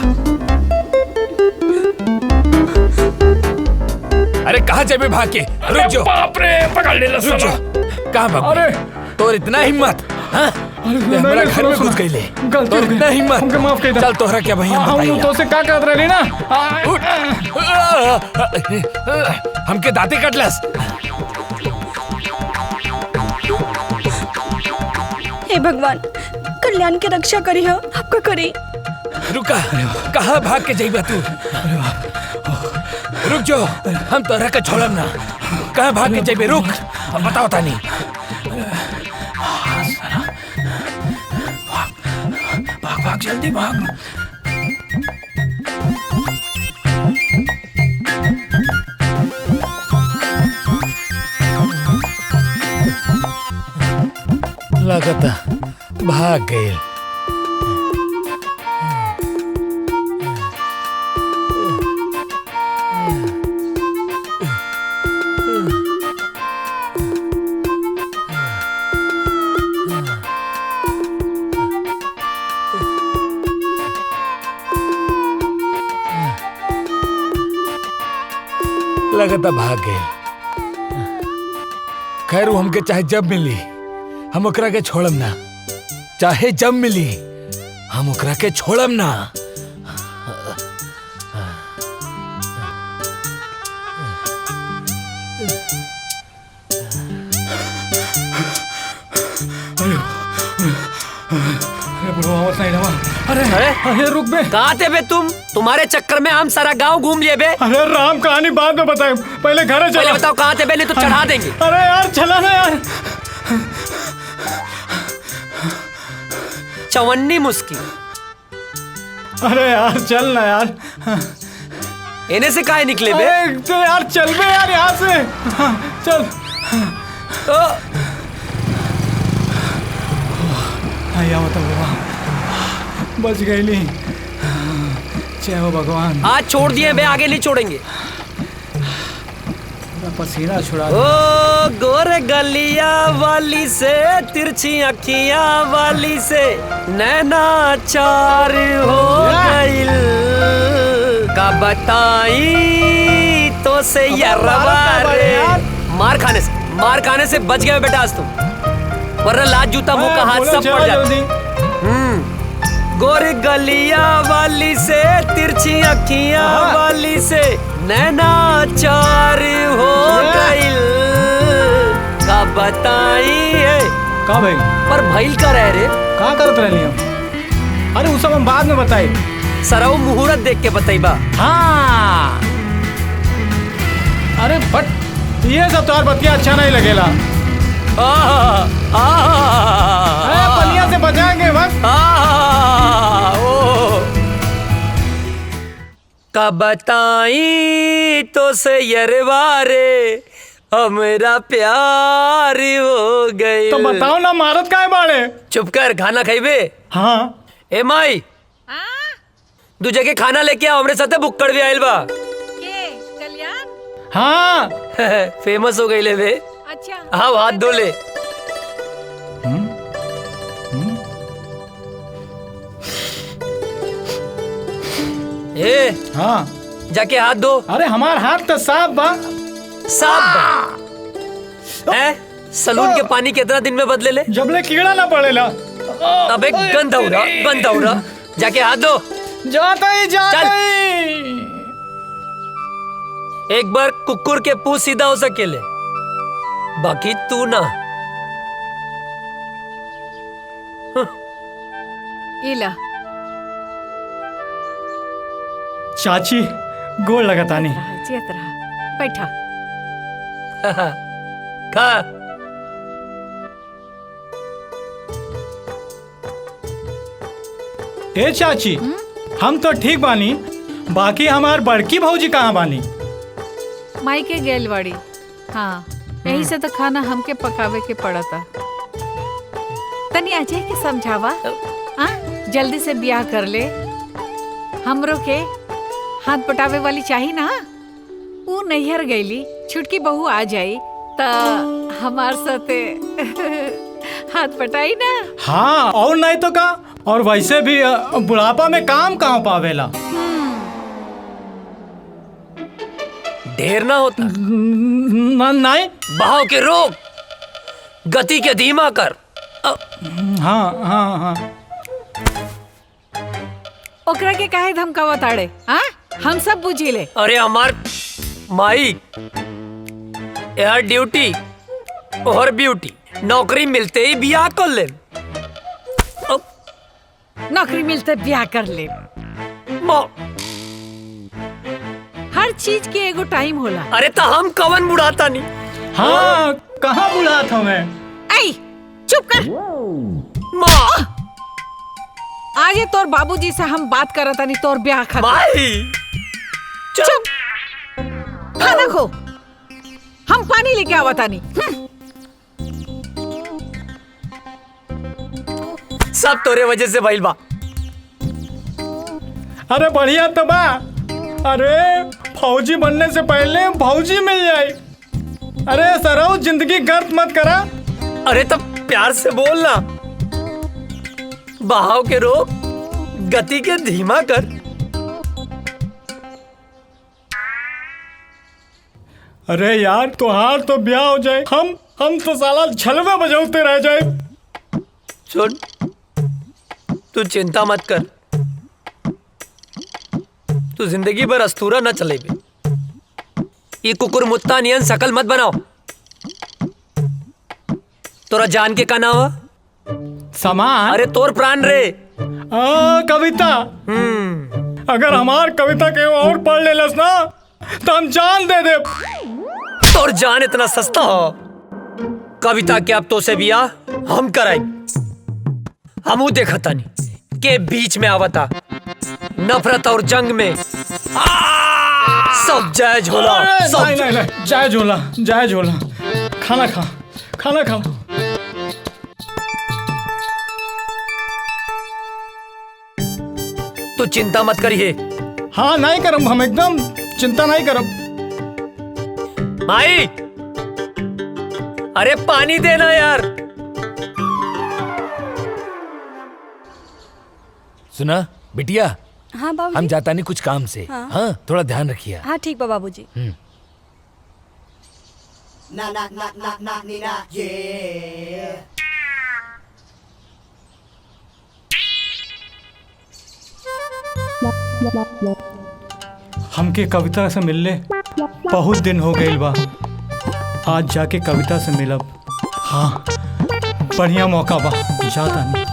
अरे कहाँ जाबे भाग के रुक जो। बाप रे पकड़ ले रुक जो। कहाँ भाग अरे तोर इतना हिम्मत हाँ? नहीं, हमारा घर में सुनो, घुस गई ले गलती तोर हो गई। इतना हिम्मत हमके माफ कर दे। चल तोहरा क्या भैया हम तो से का कहत रही ना हमके दांते कटलस। हे भगवान, कल्याण के रक्षा करी हो, आपका करी। रुका, कहाँ भाग के जाइबा तू? रुक जो, हम तोहरा के छोड़म ना। कहाँ भाग के जाइबे? रुक, अब बताओ तानी। भाग भाग जल्दी भाग। लगता भाग गए। लगता भाग गए। खैर वो हमके चाहे जब मिली हम ओकरा के छोड़म ना, चाहे जब मिली हम ओकरा के छोड़म ना। अरे अरे रुक बे। कहाँ थे बे तुम? तुम्हारे चक्कर में हम सारा गांव घूम लिए बे। अरे राम, कहानी बाद में बताए, पहले घर चलो। पहले बताओ कहाँ थे बे, नहीं तो चढ़ा देंगे। अरे यार चला ना यार। चवन्नी मुस्की। अरे यार चल ना यार। इन्हें से काहे निकले बे? अरे तो यार चल बे यार यहाँ से। चल। आया बताओ बाबा, बच गई ली। जय हो भगवान। आज छोड़ दिए बे, आगे नहीं छोड़ेंगे। पसीना छुड़ा। ओ गोरे गलिया वाली से, तिरछी अखियां वाली से, नैना चार हो गइल। का बताई तो से यरवा रे। मार खाने से बच गए बेटा आज तुम, वरना लात जूता मुंह का हाथ सब पड़ जाता। गोरे गलिया वाली से, तिरछी अखियां वाली से, नैना चार हो गइल। का बताई है का भाई? पर भइल का रह रे? का करत रहली हम? अरे वो सब हम बाद में बताई। सरऊ मुहूर्त देख के बताइबा। हाँ। अरे बट ये सब तो बतिया अच्छा नहीं लगेला। पलिया से बचाएंगे बस। का बताई तो से यरवारे, हमरा प्यार हो गए। तो बताओ ना, मारत काहे बाड़े? चुप कर, खाना खाइबे? हाँ। ए माई, दू जगह खाना लेके आओ, हमरे साथे बुक्कड़ भी आइल बा। के कल्याण? हाँ। फेमस हो गई ले बे। अच्छा। हाँ, हाथ धो ले। ए हाँ, जाके हाथ धो। अरे हमार हाथ तो साफ बा। साफ बा? सलून के पानी कितना दिन में बदले ले? जबले कीड़ा ना पड़ेला। अबे गंदा हो रहा। जाके हाथ धो। जाता ही। एक बार कुकुर के पूंछ सीधा हो सकेले, बाकी तू ना। इला चाची गोल लगातानी। चेत रहा, बैठा। खा। ए चाची, हम तो ठीक बानी, बाकी हमार बड़की भौजी कहाँ बानी? माई के गैलवाड़ी। हाँ, यही से तो खाना हमके पकावे के पड़ता। तनी अजय के समझावा, हाँ जल्दी से ब्याह कर ले। हमरो के हाथ पटावे वाली चाहिए ना। वो नैहर गईली, छुटकी बहू आ जाई ता हमार साथे हाथ पटाई ना। हाँ, और नहीं तो का। और वैसे भी बुढ़ापा में काम कहाँ पावेला। ढेर ना होता। नहीं बहाव के रोक। गति के धीमा कर। हाँ हाँ हाँ। ओकरा के काहे धमकावा ताड़े? हाँ, हम सब बुझिले। अरे हमार माई यार ड्यूटी और ब्यूटी, नौकरी मिलते ही ब्याह कर ले। नौकरी मिलते ब्याह कर ले। हर चीज के एगो टाइम होला। अरे तो हम कवन बुढ़ाता नहीं। हाँ, कहाँ बुढ़ा था मैं? आई, चुप कर। माँ, आज ये तोर बाबूजी से हम बात करत नहीं, तोर ब्याह खत्म। माई, चुप। खाना खो, हम पानी लेके आवता नहीं। सब तोरे वजह से भइल बा। अरे बढ़िया तो बा। अरे फौजी बनने से पहले फौजी मिल जाए। अरे सराउ जिंदगी गर्द मत करा। अरे तब प्यार से बोलना। बहाव के रोक, गति के धीमा कर। अरे यार तुहार तो ब्याह हो जाए, हम तो साला छलवे बजाते रह जाए। सुन, तू चिंता मत कर। तू जिंदगी भर अस्तूरा न चले बे। ये कुकुर मुत्ता नियन शकल मत बनाओ। तोरा जान के का नाम है? सामान। अरे तोर प्राण रे। कविता। अगर हमार कविता के और पढ़ ले लस ना तो हम जान दे दे। तोर जान इतना सस्ता हो? कविता के अब तो से बियाह हम कराई। हमू देखा तानी के बीच में आवता नफरत और जंग में सब जायज होला। नहीं नहीं नहीं, जायज होला, जायज होला। खाना खा, खाना खा। तू चिंता मत करिए। हाँ नहीं करम, हम एकदम चिंता नहीं करम। माई, अरे पानी देना यार। सुना बिटिया, हाँ बाबूजी। हम जाता नहीं कुछ काम से। हाँ। हाँ, थोड़ा ध्यान रखिए। हाँ ठीक बा बाबूजी। हमके कविता से मिलले बहुत दिन हो गए बा। आज जाके कविता से मिलब। हाँ बढ़िया मौका बा, जाता नहीं।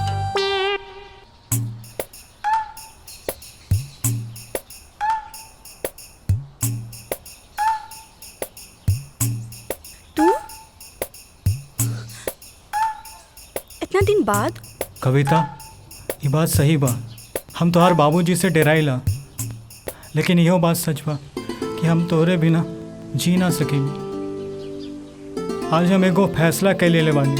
तू इतना दिन बाद? कविता, ये बात सही बा। हम तोहार बाबूजी से डराइला, लेकिन यहो बात सच बा कि हम तोहरे बिना जी ना सकेंगे। आज हम एगो फैसला कर ले बानी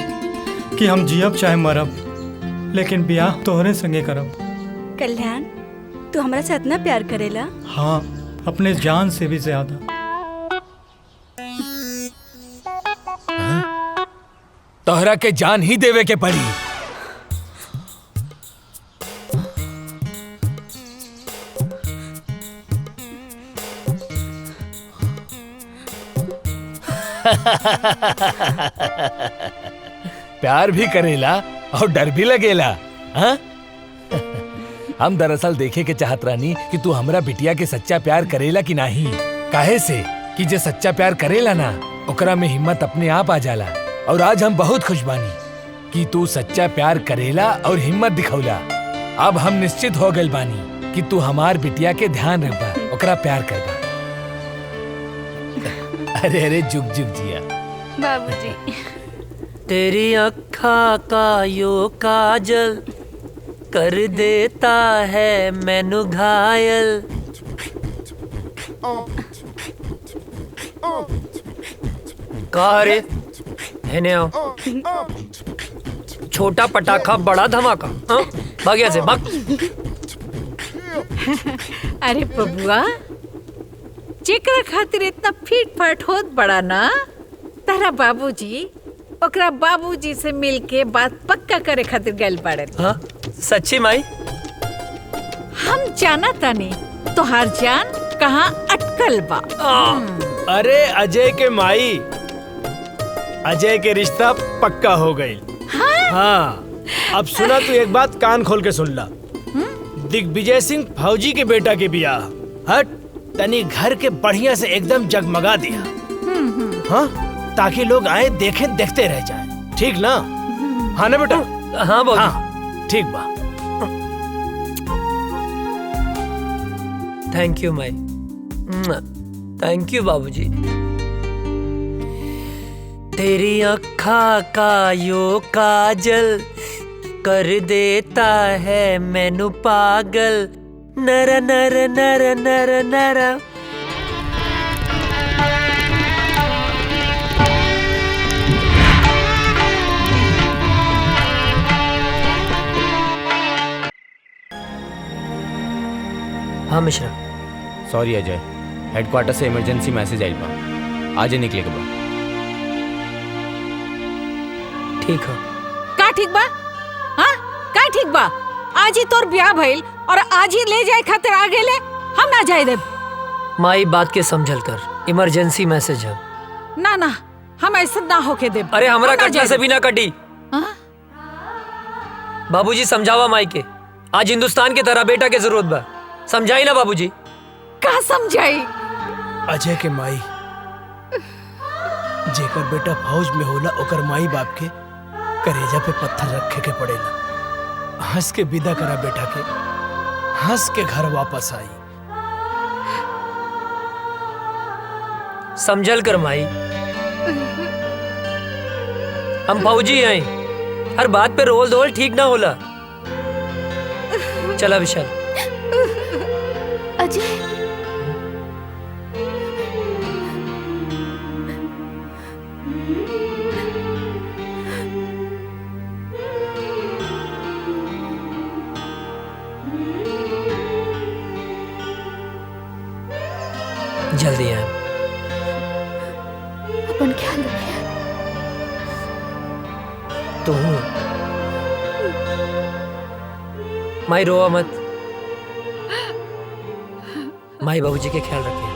कि हम जियब चाहे मरब, लेकिन ब्याह तोहरे संगे करब। कल्याण, तू हमरा से इतना प्यार करेला? हाँ, अपने जान से भी ज्यादा। तोहरा के जान ही देवे के पड़ी। प्यार भी करेला और डर भी लगेला। हाँ? हम दरअसल देखे के चाहत रानी कि तू हमरा बिटिया के सच्चा प्यार करेला कि नहीं। काहे से कि जे सच्चा प्यार करेला ना, ओकरा में हिम्मत अपने आप आ जाला। और आज हम बहुत खुश बानी कि तू सच्चा प्यार करेला और हिम्मत दिखौला। अब हम निश्चित हो गए बानी कि तू हमार बिटिया के ध्यान रखबा, ओकरा प्यार करबा। अरे अरे जुग जुग जिया बाबूजी। तेरी अखा का यो काजल कर देता है मैनू घायल। कहा रे, हेने आओ। छोटा पटाखा बड़ा धमाका। हाँ? भाग यहाँ से, भाग। अरे बबुआ, जेकरा खातिर इतना फीट फाट होत बड़ा ना, तारा बाबूजी ओकरा बाबूजी से मिलके बात पक्का करे खातिर गइल बाड़े। हाँ? सच्ची माई? हम जाना तानी तोहार जान कहाँ अटकल बा। अरे अजय के माई, अजय के रिश्ता पक्का हो गई। हाँ अब सुना तू एक बात कान खोल के सुन ला। दिग्विजय सिंह फौजी के बेटा के बियाह हट तनी घर के बढ़िया से एकदम जगमगा दिया। हाँ ताकि लोग आए देखें देखते रह जाएं। ठीक ना? हाँ ना बेटा? हाँ बाबूजी। हाँ ठीक बा। Thank you Mai. Thank you बाबूजी। तेरी आँखा का यो काजल कर देता है मैनू पागल नर नर नर नर नर। हाँ मिश्रा। सॉरी अजय, हेडक्वार्टर से इमरजेंसी मैसेज आई बा, आज ही निकले के बा। ठीक है। का ठीक बा? हाँ का ठीक बा? आज ही तोर ब्याह भइल और आज ही ले जाए खातिर आ गेले, हम ना जाए देब। माई बात के समझल कर, इमरजेंसी मैसेज है। ना ना हम ऐसा ना होके देब। अरे हमरा कटला से भी ना कटी। बाबूजी समझावा माई के, आज हिंदुस्तान के तरह बेटा के जरूरत बा। समझाई ना बाबूजी। का समझाई? अजय के माई जेकर बेटा फौज में होला ओकर माई बाप के करेजा पे पत्थर रखे के पड़ेला। हंस के विदा करा बेटा के, हंस के घर वापस आई। समझल कर माई, हम फौजी हैं, हर बात पे रोल धोल ठीक ना होला। चला विशाल। अजय जल्दी आए। अपन ख्याल रखिए। तू माई रोवा मत, माई बाबूजी के ख्याल रखिए।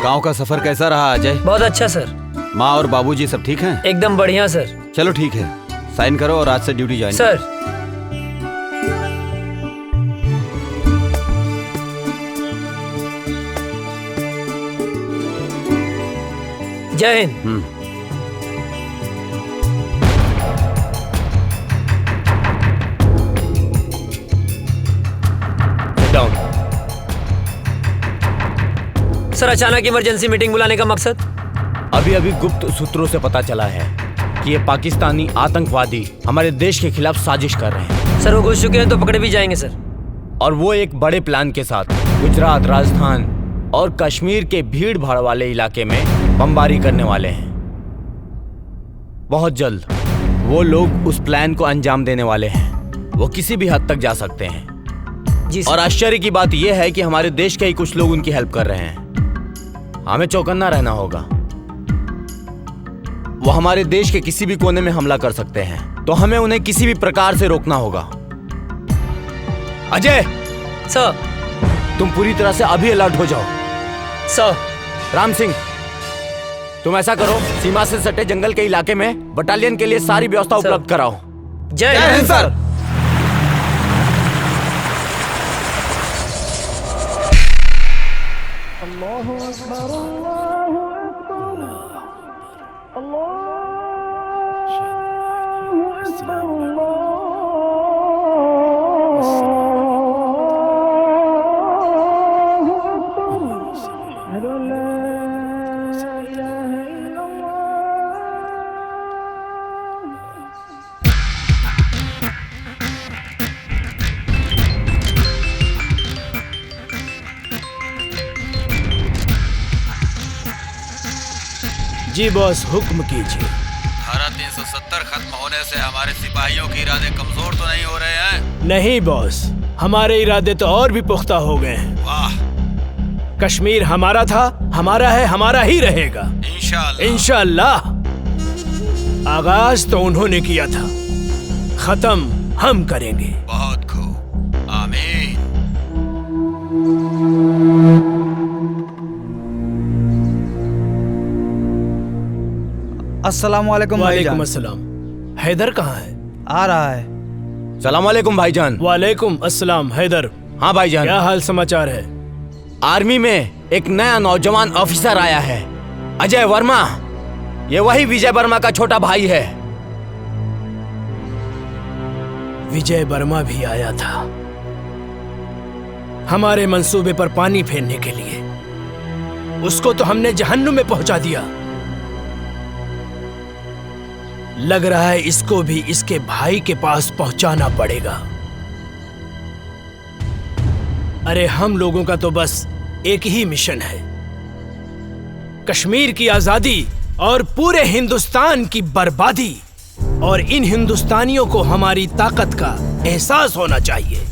गांव का सफर कैसा रहा अजय? बहुत अच्छा सर। माँ और बाबूजी सब ठीक हैं? एकदम बढ़िया सर। चलो ठीक है, साइन करो और आज से ड्यूटी ज्वाइन सर। जय हिंद। सर अचानक इमरजेंसी मीटिंग बुलाने का मकसद? अभी अभी गुप्त सूत्रों से पता चला है कि ये पाकिस्तानी आतंकवादी हमारे देश के खिलाफ साजिश कर रहे हैं। सर वो घुस चुके हैं तो पकड़े भी जाएंगे सर। और वो एक बड़े प्लान के साथ गुजरात, राजस्थान और कश्मीर के भीड़ भाड़ वाले इलाके में बमबारी करने वाले हैं। बहुत जल्द वो लोग उस प्लान को अंजाम देने वाले हैं। वो किसी भी हद तक जा सकते हैं। जी और आश्चर्य की बात यह है कि हमारे देश के ही कुछ लोग उनकी हेल्प कर रहे हैं। हमें चौकन्ना रहना होगा। वो हमारे देश के किसी भी कोने में हमला कर सकते हैं, तो हमें उन्हें किसी भी प्रकार से रोकना होगा। अजय सर, तुम पूरी तरह से अभी अलर्ट हो जाओ। सर। राम सिंह, तुम ऐसा करो, सीमा से सटे जंगल के इलाके में बटालियन के लिए सारी व्यवस्था उपलब्ध कराओ। जय हिंद सर। जी बॉस, हुक्म कीजिए। धारा 370 खत्म होने करने से हमारे सिपाहियों के इरादे कमजोर तो नहीं हो रहे हैं? नहीं बॉस, हमारे इरादे तो और भी पुख्ता हो गए हैं। वाह। कश्मीर हमारा था, हमारा है, हमारा ही रहेगा। इंशाअल्लाह। इंशाअल्लाह। आगाज तो उन्होंने किया था, खत्म हम करेंगे। बहुत खूब, आमीन। अस्सलाम वालेकुम वालेकुम भाईजान। अस्सलाम। हैदर कहाँ है? आ रहा है। सलाम वालेकुम भाईजान। वालेकुम अस्सलाम। हैदर, हाँ भाईजान। क्या हाल समाचार है? आर्मी में एक नया नौजवान ऑफिसर आया है, अजय वर्मा। ये वही विजय वर्मा का छोटा भाई है। विजय वर्मा भी आया था हमारे मंसूबे पर पानी फेरने के लिए। उसको तो हमने जहन्नुम में पहुंचा दिया। लग रहा है इसको भी इसके भाई के पास पहुंचाना पड़ेगा। अरे हम लोगों का तो बस एक ही मिशन है, कश्मीर की आजादी और पूरे हिंदुस्तान की बर्बादी। और इन हिंदुस्तानियों को हमारी ताकत का एहसास होना चाहिए।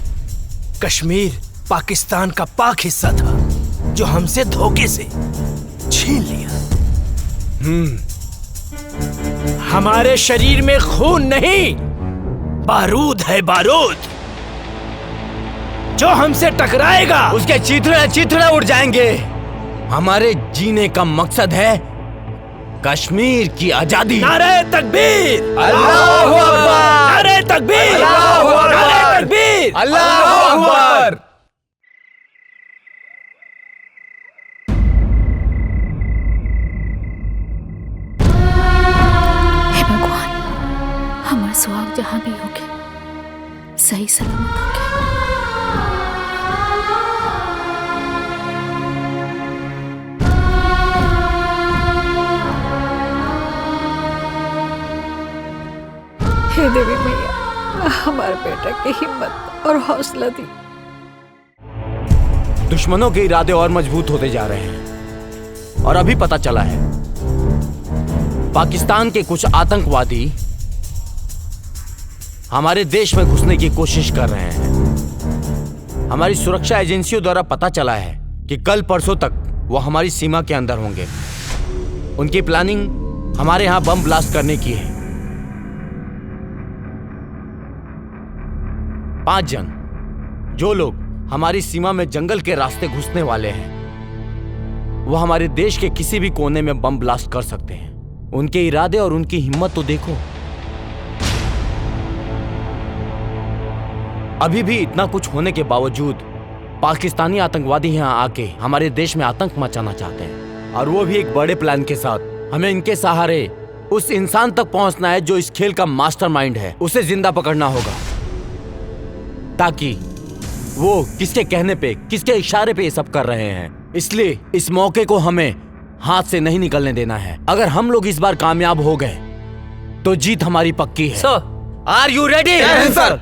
कश्मीर पाकिस्तान का पाक हिस्सा था जो हमसे धोखे से छीन लिया। हमारे शरीर में खून नहीं, बारूद है, बारूद। जो हमसे टकराएगा उसके चीथड़े चीथड़े उड़ जाएंगे। हमारे जीने का मकसद है कश्मीर की आजादी। नारे तकबीर, अल्लाहू अकबर। नारे तकबीर, अल्लाहू अकबर। नारे तकबीर, अल्लाहू अकबर। हे भगवान, हमारा सुहाग जहाँ भी होगे सही सलामत होगे। हे देवी मैया, हमारे बेटा की हिम्मत और हौसला दी। दुश्मनों के इरादे और मजबूत होते जा रहे हैं और अभी पता चला है पाकिस्तान के कुछ आतंकवादी हमारे देश में घुसने की कोशिश कर रहे हैं। हमारी सुरक्षा एजेंसियों द्वारा पता चला है कि कल परसों तक वो हमारी सीमा के अंदर होंगे। उनकी प्लानिंग हमारे यहां बम ब्लास्ट करने की है। 5 जन, जो लोग हमारी सीमा में जंगल के रास्ते घुसने वाले हैं, वो हमारे देश के किसी भी कोने में बम ब्लास्ट कर सकते हैं। उनके इरादे और उनकी हिम्मत तो देखो। अभी भी इतना कुछ होने के बावजूद पाकिस्तानी आतंकवादी यहाँ आके हमारे देश में आतंक मचाना चाहते हैं, और वो भी एक बड़े प्लान के साथ। हमें इनके सहारे उस इंसान तक पहुंचना है जो इस खेल का मास्टरमाइंड है। उसे जिंदा पकड़ना होगा ताकि वो किसके कहने पे, किसके इशारे पे ये सब कर रहे हैं। इसलिए इस मौके को हमें हाथ से नहीं निकलने देना है। अगर हम लोग इस बार कामयाब हो गए तो जीत हमारी पक्की है। सर, आर यू रेडी? सर।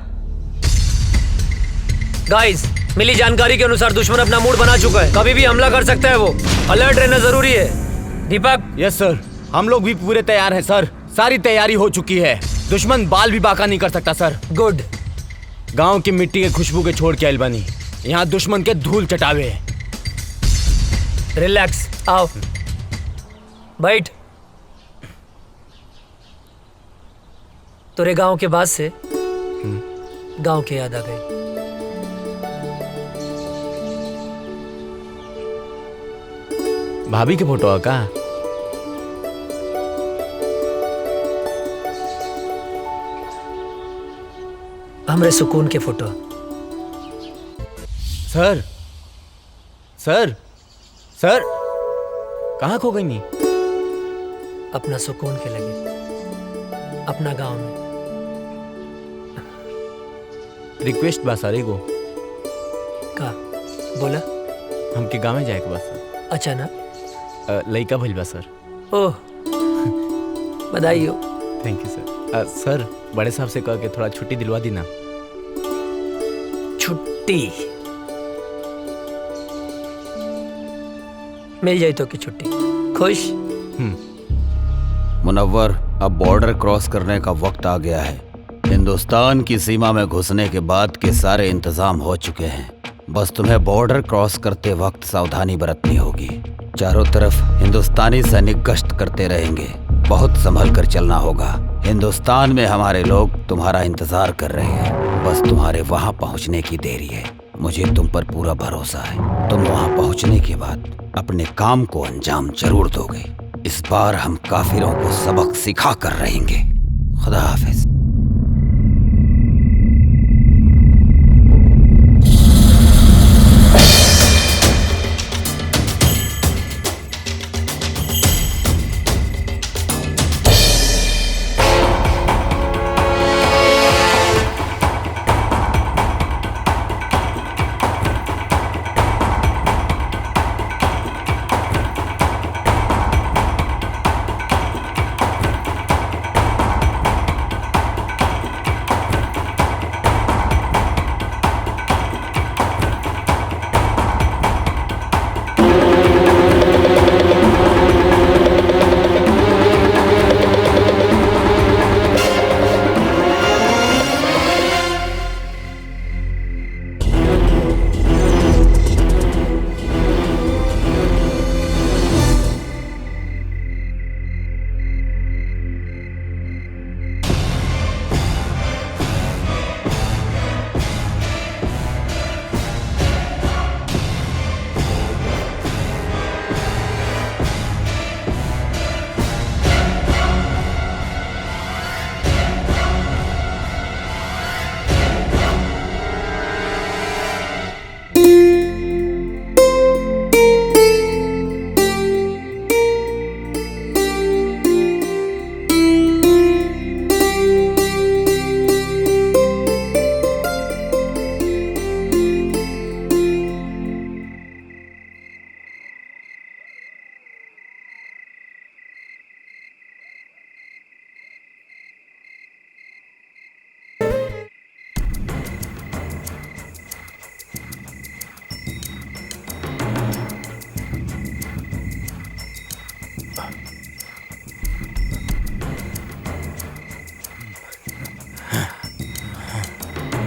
गाइस, मिली जानकारी के अनुसार दुश्मन अपना मूड बना चुका है, कभी भी हमला कर सकता है। वो अलर्ट रहना जरूरी है। दीपक? यस सर, हम लोग भी पूरे तैयार हैं सर। सारी तैयारी हो चुकी है। दुश्मन बाल भी बाका नहीं कर सकता सर। गुड। गांव की मिट्टी के खुशबू के छोड़ के अलबनी, यहाँ दुश्मन के धूल चटावे। रिलैक्स, आओ बैठ। तेरे गांव के बाद से गांव की याद आ गई। भाभी के फोटो है का? हमरे सुकून के फोटो। सर सर सर, कहाँ खो गई? नहीं, अपना सुकून के लगे, अपना गांव में। रिक्वेस्ट बा सर एगो। का बोला? हमके गाँव में जाए के बा सर। अच्छा ना? लइका भइल बा सर। ओह, बधाई हो। थैंक यू सर। सर, बड़े साहब से कह के थोड़ा छुट्टी दिलवा दी ना। छुट्टी मिल जाए तो की छुट्टी। खुश? मुनव्वर, अब बॉर्डर क्रॉस करने का वक्त आ गया है। हिंदुस्तान की सीमा में घुसने के बाद के सारे इंतजाम हो चुके हैं। बस तुम्हें बॉर्डर क्रॉस करते वक्त सावधानी बरतनी होगी। चारों तरफ हिंदुस्तानी सैनिक गश्त करते रहेंगे, बहुत संभल कर चलना होगा। हिंदुस्तान में हमारे लोग तुम्हारा इंतजार कर रहे हैं, बस तुम्हारे वहां पहुंचने की देरी है। मुझे तुम पर पूरा भरोसा है, तुम वहां पहुंचने के बाद अपने काम को अंजाम जरूर दोगे। इस बार हम काफिरों को सबक सिखा कर रहेंगे। खुदा हाफिज।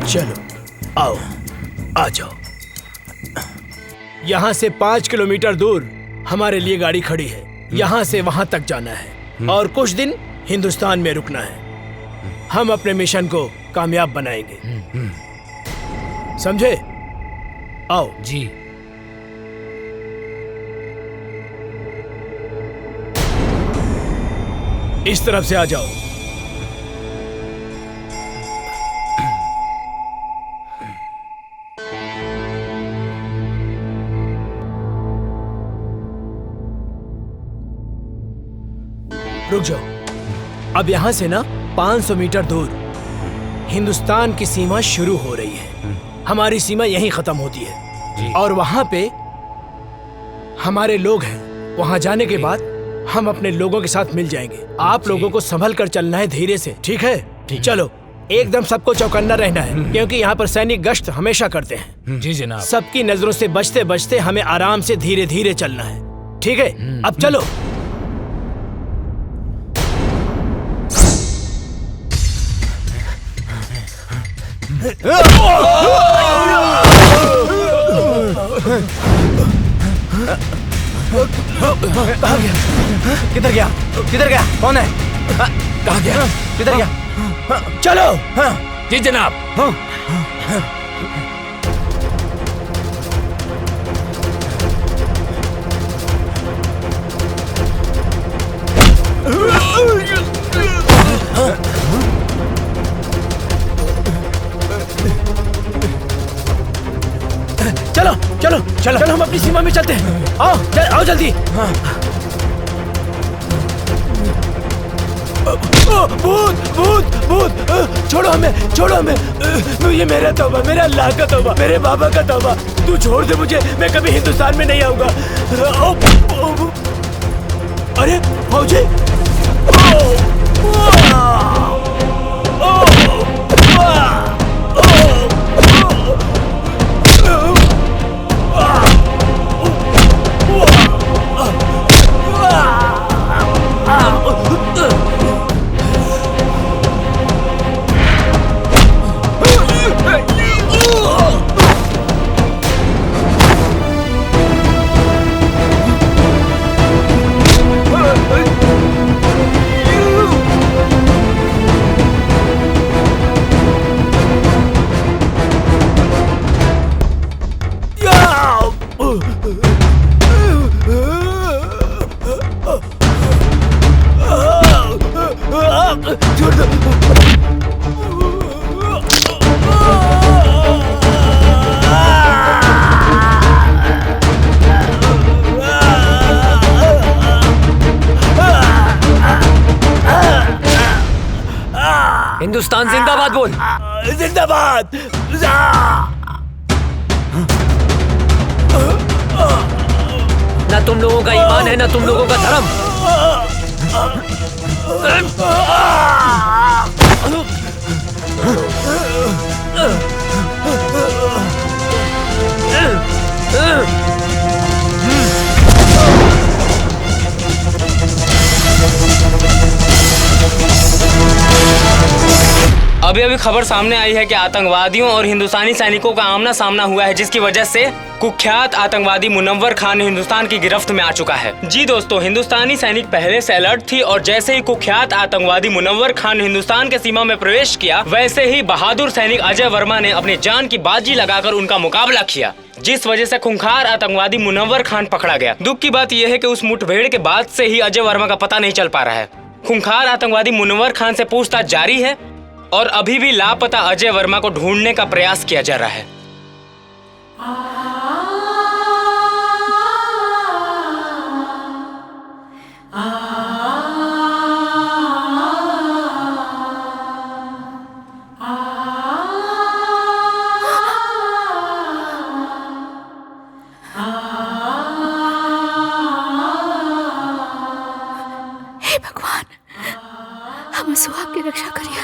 चलो आओ, आ जाओ। यहाँ से 5 किलोमीटर दूर हमारे लिए गाड़ी खड़ी है। यहाँ से वहां तक जाना है और कुछ दिन हिंदुस्तान में रुकना है। हम अपने मिशन को कामयाब बनाएंगे, समझे? आओ जी। इस तरफ से आ जाओ। रुक जाओ। अब यहाँ से ना 500 मीटर दूर हिंदुस्तान की सीमा शुरू हो रही है। हमारी सीमा यहीं खत्म होती है और वहां पे हमारे लोग हैं। वहां जाने के बाद हम अपने लोगों के साथ मिल जाएंगे। आप लोगों को संभल कर चलना है, धीरे से, ठीक है? चलो, एकदम सबको चौकन्ना रहना है क्योंकि यहाँ पर सैनिक गश्त हमेशा करते हैं। जी जनाब। सबकी नजरों से बचते बचते हमें आराम से धीरे धीरे चलना है, ठीक है? अब चलो। कहाँ गया? किधर गया? किधर गया? कौन है? कहाँ गया? किधर गया? चलो। जी जनाब। चलो चलो चलो चलो, हम अपनी सीमा में चलते हैं। आओ आओ जल्दी। भूत भूत भूत, छोड़ो हमें, छोड़ो हमें। ये मेरा तौबा, मेरा अल्लाह का तौबा, मेरे बाबा का तौबा। तू छोड़ दे मुझे, मैं कभी हिंदुस्तान में नहीं आऊंगा। अरे फौजी, छोड़ दो। हिंदुस्तान जिंदाबाद बोल। जिंदाबाद। ना तुम लोगों का ईमान है ना तुम लोगों का धर्म। अभी अभी खबर सामने आई है कि आतंकवादियों और हिंदुस्तानी सैनिकों का आमना सामना हुआ है, जिसकी वजह से कुख्यात आतंकवादी मुनव्वर खान हिंदुस्तान की गिरफ्त में आ चुका है। जी दोस्तों, हिंदुस्तानी सैनिक पहले से अलर्ट थी और जैसे ही कुख्यात आतंकवादी मुनव्वर खान हिंदुस्तान के सीमा में प्रवेश किया, वैसे ही बहादुर सैनिक अजय वर्मा ने अपनी जान की बाजी लगाकर उनका मुकाबला किया, जिस वजह से खूंखार आतंकवादी मुनव्वर खान पकड़ा गया। दुख की बात यह है कि उस मुठभेड़ के बाद से ही अजय वर्मा का पता नहीं चल पा रहा है। खूंखार आतंकवादी मुनव्वर खान से पूछताछ जारी है और अभी भी लापता अजय वर्मा को ढूंढने का प्रयास किया जा रहा है। हे भगवान, हम सुहाग की रक्षा करिए।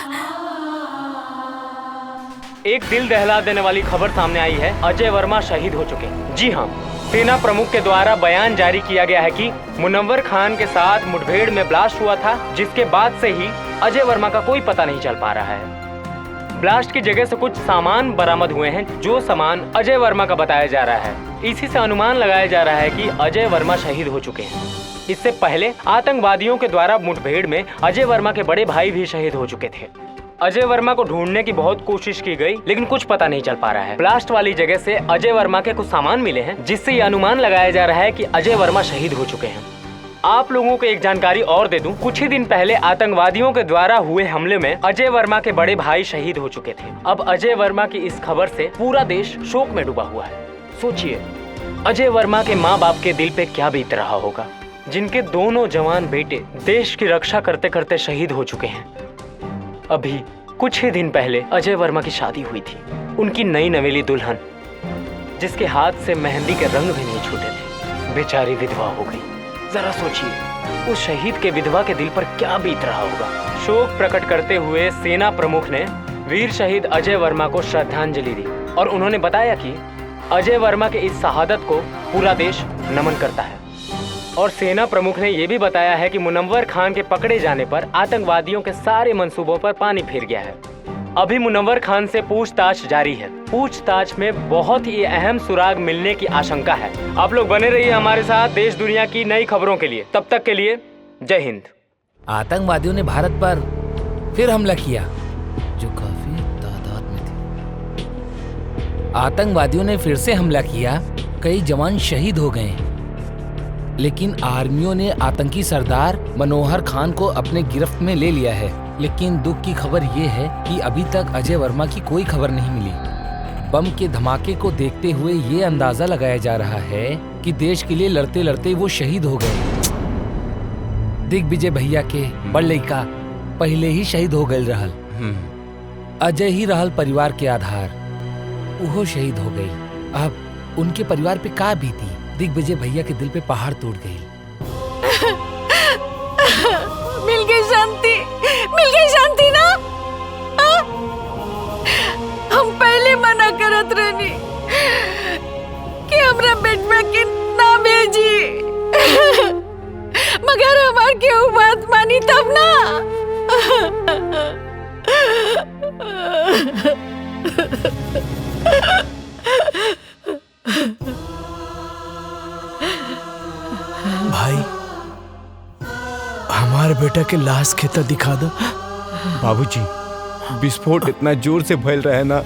एक दिल दहला देने वाली खबर सामने आई है, अजय वर्मा शहीद हो चुके हैं। जी हाँ, सेना प्रमुख के द्वारा बयान जारी किया गया है कि मुनव्वर खान के साथ मुठभेड़ में ब्लास्ट हुआ था, जिसके बाद से ही अजय वर्मा का कोई पता नहीं चल पा रहा है। ब्लास्ट की जगह से कुछ सामान बरामद हुए हैं, जो सामान अजय वर्मा का बताया जा रहा है। इसी से अनुमान लगाया जा रहा है कि अजय वर्मा शहीद हो चुके हैं। इससे पहले आतंकवादियों के द्वारा मुठभेड़ में अजय वर्मा के बड़े भाई भी शहीद हो चुके थे। अजय वर्मा को ढूंढने की बहुत कोशिश की गई, लेकिन कुछ पता नहीं चल पा रहा है। ब्लास्ट वाली जगह से अजय वर्मा के कुछ सामान मिले हैं, जिससे ये अनुमान लगाया जा रहा है कि अजय वर्मा शहीद हो चुके हैं। आप लोगों को एक जानकारी और दे दूं, कुछ ही दिन पहले आतंकवादियों के द्वारा हुए हमले में अजय वर्मा के बड़े भाई शहीद हो चुके थे। अब अजय वर्मा की इस खबर से पूरा देश शोक में डूबा हुआ है। सोचिए, अजय वर्मा के माँ बाप के दिल पे क्या बीत रहा होगा, जिनके दोनों जवान बेटे देश की रक्षा करते करते शहीद हो चुके हैं। अभी कुछ ही दिन पहले अजय वर्मा की शादी हुई थी। उनकी नई नवेली दुल्हन, जिसके हाथ से मेहंदी के रंग भी नहीं छूटे थे, बेचारी विधवा हो गई। जरा सोचिए, उस शहीद के विधवा के दिल पर क्या बीत रहा होगा। शोक प्रकट करते हुए सेना प्रमुख ने वीर शहीद अजय वर्मा को श्रद्धांजलि दी और उन्होंने बताया कि अजय वर्मा के इस शहादत को पूरा देश नमन करता है। और सेना प्रमुख ने यह भी बताया है कि मुनव्वर खान के पकड़े जाने पर आतंकवादियों के सारे मंसूबों पर पानी फिर गया है। अभी मुनव्वर खान से पूछताछ जारी है। पूछताछ में बहुत ही अहम सुराग मिलने की आशंका है। आप लोग बने रहिए हमारे साथ देश दुनिया की नई खबरों के लिए। तब तक के लिए जय हिंद। आतंकवादियों ने भारत पर फिर हमला किया, जो काफी तादाद में थे। आतंकवादियों ने फिर से हमला किया, कई जवान शहीद हो गए, लेकिन आर्मियों ने आतंकी सरदार मनोहर खान को अपने गिरफ्त में ले लिया है। लेकिन दुख की खबर ये है कि अभी तक अजय वर्मा की कोई खबर नहीं मिली। बम के धमाके को देखते हुए ये अंदाजा लगाया जा रहा है कि देश के लिए लड़ते लड़ते वो शहीद हो गए। दिग्विजय भैया के बड़ लड़का पहले ही शहीद हो गए रहल। अजय ही रहल परिवार के आधार, वो शहीद हो गई। अब उनके परिवार पे का बीती। दिग्विजय भैया के दिल पे पहाड़ टूट गई। मिल गई शांति, मिल गई शांति ना। हम पहले मना करत रहनी कि हमरा बेटवा के ना भेजी, मगर हमार केहू बात मानी तब ना। भाई, हमारे बेटा के लाश खेता दिखा दो। बाबूजी, विस्फोट इतना जोर से फैल रहा है ना,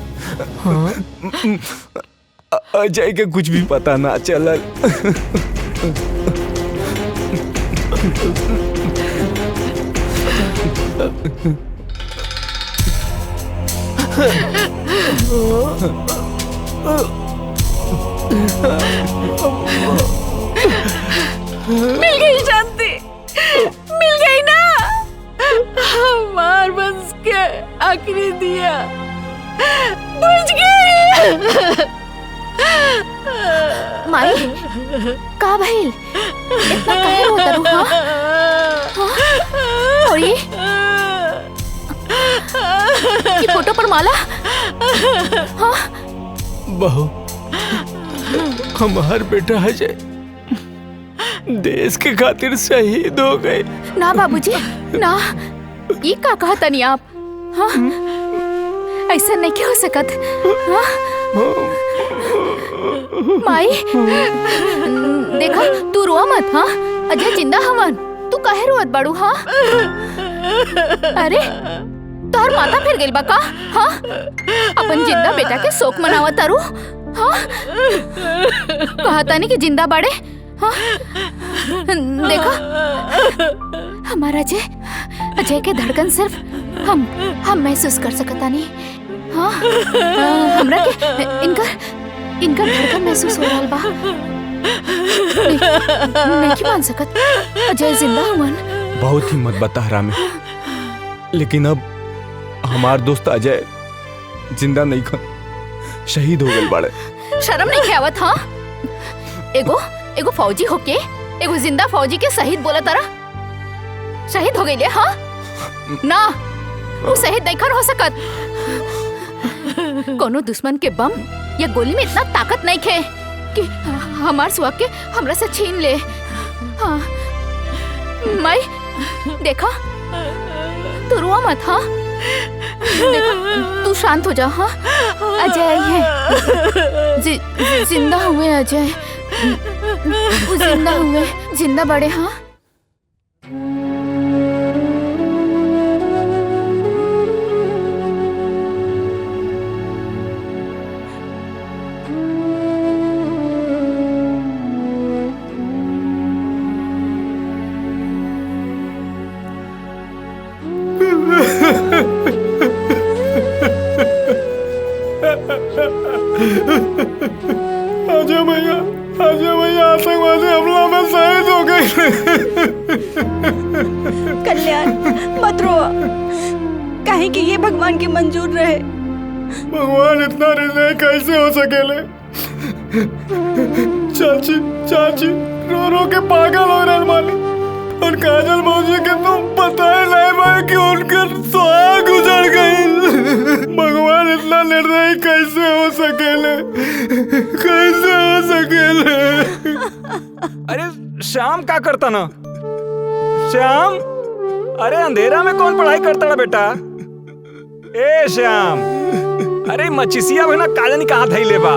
अजय के कुछ भी पता ना चलल। मिल गई शांति, मिल गई ना। हमार बंस के आखिरी दिया बुझ गई। माई का भइल? इतना काहे रोता रू? हाँ? और ये फोटो पर माला? हाँ? बहू, हमार बेटा अजय देश के खातिर शहीद हो गए। ना बाबूजी ना, ये का कहा तनी आप? हाँ? ऐसा नहीं क्यों हो सकत? हाँ? माई देखा, तू रोआ मत। हाँ, अजय जिंदा हवन, तू काहे रोत बाड़ू? हाँ? अरे तोहर माता फिर गइल बा का? हाँ? अपन जिंदा बेटा के शोक मनावा तारू? हाँ? कहा तानी कि जिंदा बाड़े? हाँ? देखा, हमारा अजय के धड़कन सिर्फ हम महसूस कर सकता नहीं। हाँ? हमरा के इनका धड़कन महसूस हो रहा बा। नहीं मान सकत, अजय जिंदा हुवन। बहुत हिम्मत बता हरामी, लेकिन अब हमार दोस्त अजय जिंदा नहीं खन, शहीद हो गए बाड़े। शर्म नहीं आवत? हाँ? एगो फौजी होके एगो जिंदा फौजी के शहीद बोला तारा? शहीद हो गई ले? हाँ? ना, वो शहीद नहीं खन हो सकत। कोनो दुश्मन के बम या गोली में इतना ताकत नहीं खे कि हमार सुहाग के हमरा से छीन ले। हाँ? माई देखा, तू रोआ मत। हाँ? देखा, तू शांत हो जा। हाँ? अजय है, जिंदा हुए अजय, वो जिंदा हुए, जिंदा बड़े। हाँ? अजय भैया आतंकवादी हमला में शहीद हो गए। कल्याण मत रो, काहे कि ये भगवान की मंजूर रहे। भगवान इतना निर्दयी कैसे हो सकेले? चाची रो रो के पागल हो रहे मालिक। और काजल मौसी के तुम बताए नहीं भाई कि उनके सुहाग उजड़ गई। भगवान इतना निर्दयी कैसे हो सकेले? कैसे हो सकेले? अरे श्याम क्या करता ना? श्याम, अरे अंधेरा में कौन पढ़ाई करता ना बेटा? ए श्याम, अरे मचिसिया बना काले नहीं कहाँ धैले बा?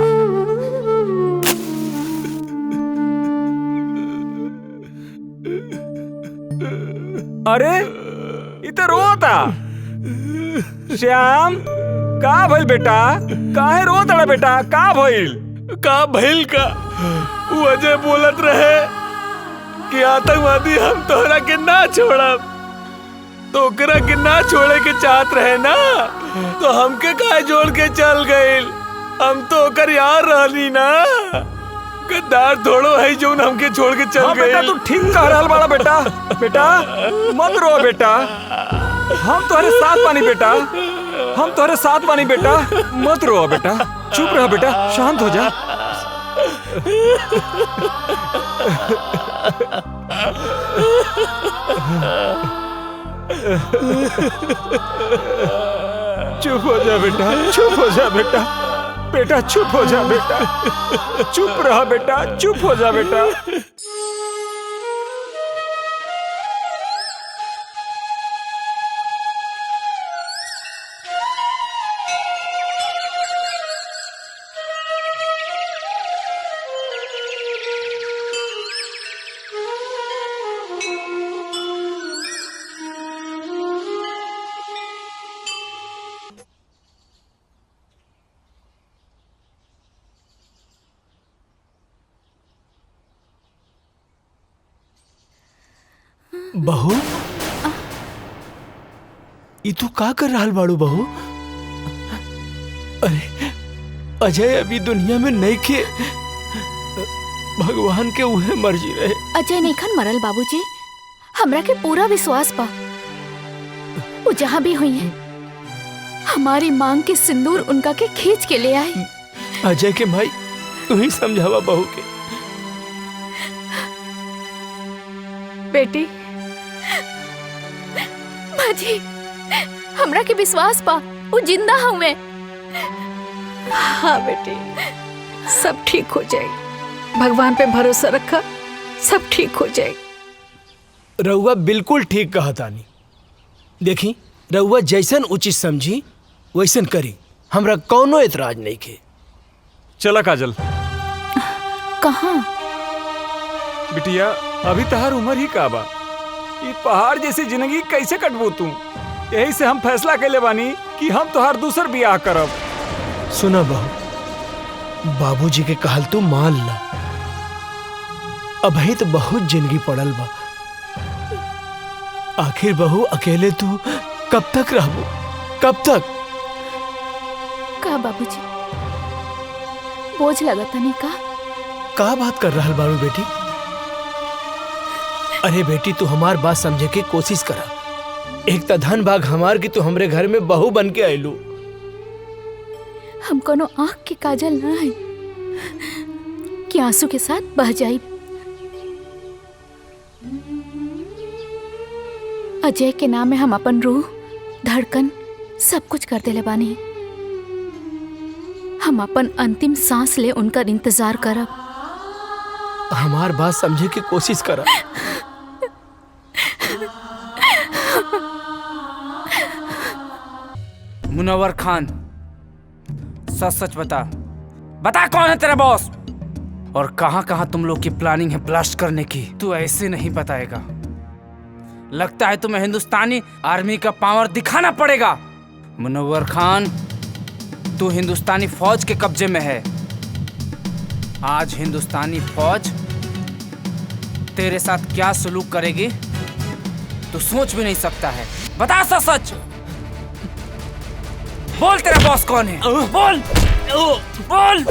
अरे इधर रोता श्याम, का भइल बेटा? काहे रोता बेटा? का भइल? का भइल का? वो अजय बोलत रहे कि आतंकवादी हम तोहरा के ना छोड़ब, तो ओकरा के ना छोड़े के चाहत रहे ना, तो हमके काहे जोड़ के चल गइल? हम तो ओकर यार रहली ना, गद्दार थोड़ो है जो हमके छोड़ के चल गए। बेटा तू ठीक कह रहा बड़ा बेटा। बेटा मत रो बेटा, हम तुम्हारे साथ बानी बेटा, हम तुम्हारे साथ बानी बेटा, मत रो बेटा, चुप रह बेटा, शांत हो जा। चुप हो जा बेटा, चुप हो जा बेटा, बेटा चुप हो जा बेटा, चुप रहा बेटा, चुप हो जा बेटा। बहू, ई तू का कर रहल बाड़ू बहू? अरे अजय अभी दुनिया में नहीं खे, भगवान के उहे मर्जी रहे। अजय नैखन मरल बाबूजी, हमरा के पूरा विश्वास बा वो जहाँ भी हुई है हमारी मांग के सिंदूर उनका के खींच के ले आए। अजय के भाई तू ही समझावा बहू के। बेटी माजी, हमरा के विश्वास बा वो जिंदा हुए। हाँ बेटी, सब ठीक हो जाए, भगवान पे भरोसा रखा, सब ठीक हो जाए। रउआ बिल्कुल ठीक कहा तानी। देखी रउआ जैसन उचित समझी वैसन करी, हमरा कौनो एतराज नहीं के। चला काजल। कहाँ? बिटिया अभी तहार उम्र ही का बा, ये पहाड़ जैसी जिंदगी कैसे कटबू तू? यही से हम फैसला कैले बानी कि हम तोहार दूसर बियाह करब। सुना बहू, बाबूजी के कहल तू मान ला, अभी तो बहुत जिंदगी पड़ल बा। आखिर बहू अकेले तू कब तक रहबू, कब तक? का बाबूजी बोझ लगता नहीं का बात कर रहल बारू बेटी? अरे बेटी तू हमार बात समझे के कोशिश करा। एक तो धन भाग हमार की तू हमरे घर में बहू बन के आयलू। हम कोनो आँख के काजल ना है कि आंसू के साथ बह जाई। अजय के नाम में हम अपन रूह, धड़कन सब कुछ कर देले बानी। हम अपन अंतिम सांस ले उनका इंतजार करब। हमार बात समझे की कोशिश करा। मुनव्वर खान, सच सच बता, बता कौन है तेरा बॉस और कहां कहां तुम लोग की प्लानिंग है ब्लास्ट करने की? तू ऐसे नहीं बताएगा। लगता है तुम्हें हिंदुस्तानी आर्मी का पावर दिखाना पड़ेगा। मुनव्वर खान, तू हिंदुस्तानी फौज के कब्जे में है। आज हिंदुस्तानी फौज तेरे साथ क्या सलूक करेगी तू सोच भी नहीं सकता है। बता सच सच, बोल तेरा बॉस कौन है? बोल बोल बोल।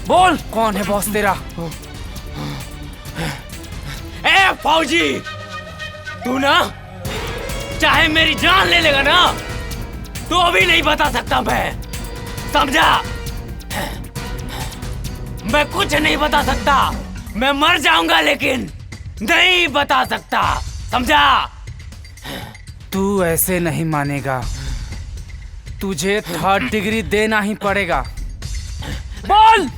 बोल कौन है बॉस तेरा? ए फौजी, तू ना चाहे मेरी जान ले लेगा ना, तो अभी नहीं बता सकता मैं, समझा? मैं कुछ नहीं बता सकता, मैं मर जाऊंगा लेकिन नहीं बता सकता, समझा? तू ऐसे नहीं मानेगा, तुझे 3rd डिग्री देना ही पड़ेगा। बोल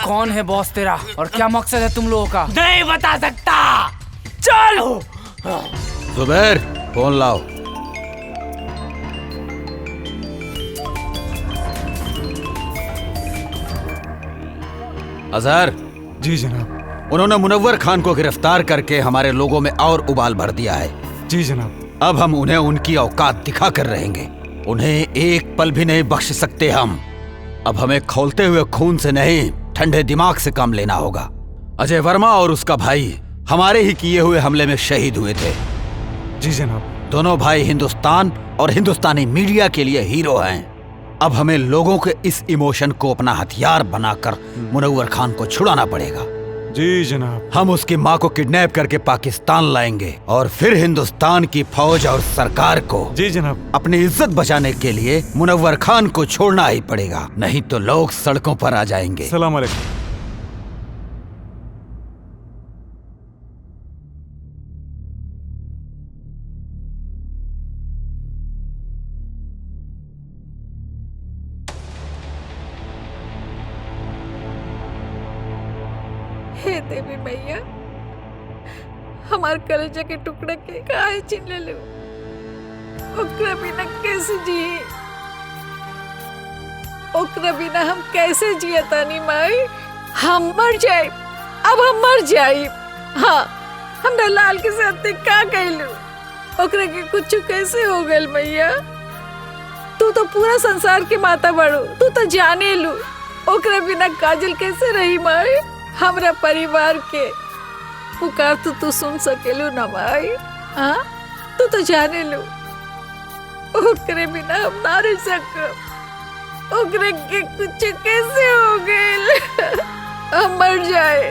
कौन है बॉस तेरा और क्या मकसद है तुम लोगों का? नहीं बता सकता। चल जुबैर, फोन लाओ। अजहर। जी जनाब। उन्होंने मुनव्वर खान को गिरफ्तार करके हमारे लोगों में और उबाल भर दिया है। जी जनाब। अब हम उन्हें उनकी औकात दिखा कर रहेंगे, उन्हें एक पल भी नहीं बख्श सकते हम। अब हमें खौलते हुए खून से नहीं, ठंडे दिमाग से काम लेना होगा। अजय वर्मा और उसका भाई हमारे ही किए हुए हमले में शहीद हुए थे। जी जनाब। दोनों भाई हिंदुस्तान और हिंदुस्तानी मीडिया के लिए हीरो हैं। अब हमें लोगों के इस इमोशन को अपना हथियार बनाकर मुनव्वर खान को छुड़ाना पड़ेगा। जी जनाब। हम उसकी माँ को किडनैप करके पाकिस्तान लाएंगे और फिर हिंदुस्तान की फौज और सरकार को जी जनाब अपनी इज्जत बचाने के लिए मुनव्वर खान को छोड़ना ही पड़ेगा, नहीं तो लोग सड़कों पर आ जाएंगे। सलाम अलैकुम। हे देवी मैया, हमार कलेजा के टुकड़ा के काहे छीन ले लो, ओकरा बिना कैसे जिए, ओकरा बिना हम कैसे जिए तानी माई? हम मर जाए, अब हम मर जाए। हाँ, हमरा लाल के साथ का कहलू, ओकरा के कुछ कैसे हो गल मैया? तू तो पूरा संसार के माता बड़ो, तू तो जाने लू, ओकरा बिना काजल कैसे रही माई? हमरा परिवार के पुकार तू सुन सकेलू ना माई। हाँ तू तो जाने लो ओकरे बिना हम ना रह सकब। ओकरे के कुछ कैसे हो गए हम मर जाए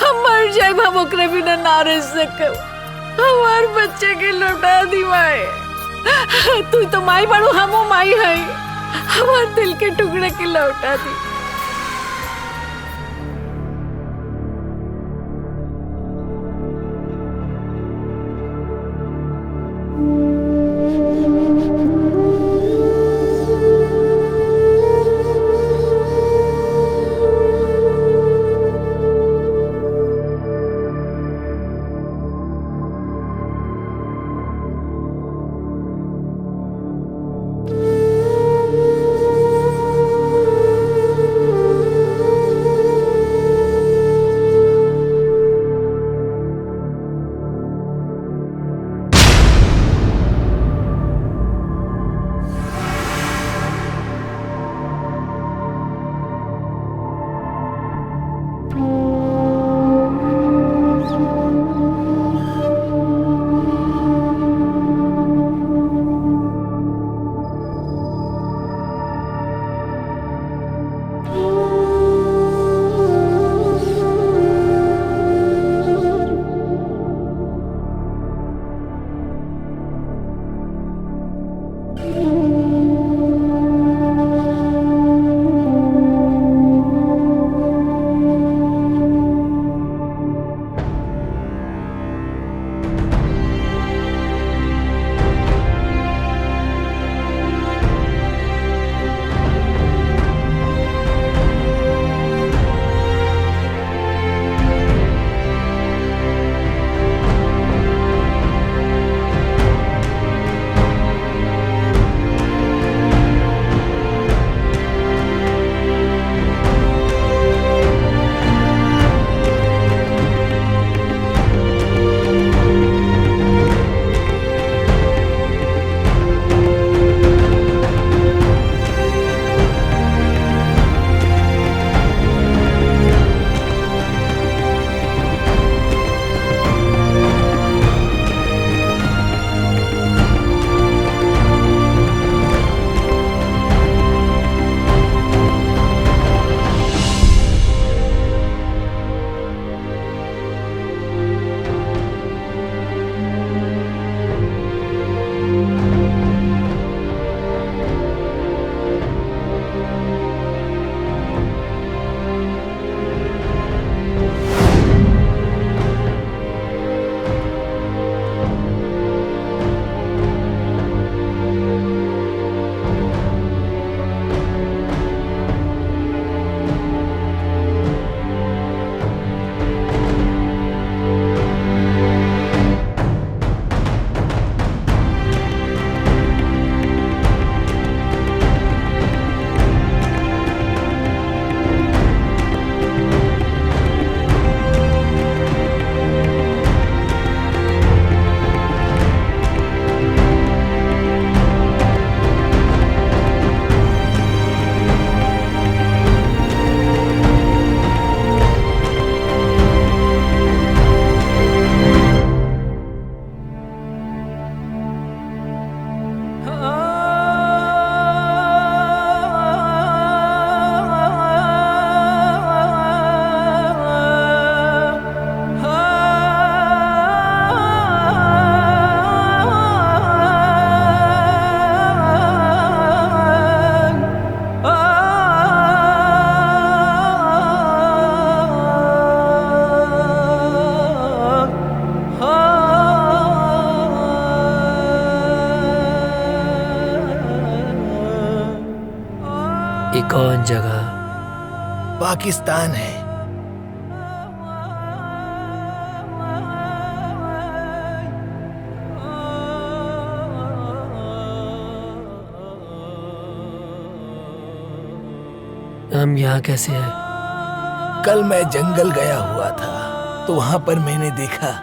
हम ओकरे बिना ना रह सकब। हमार बच्चे के लौटा दी माए। तू तो माई बड़ू हमो माई है। हमार दिल के टुकड़े के लौटा दी। ये कौन जगह? पाकिस्तान है। हम यहाँ कैसे हैं? कल मैं जंगल गया हुआ था तो वहां पर मैंने देखा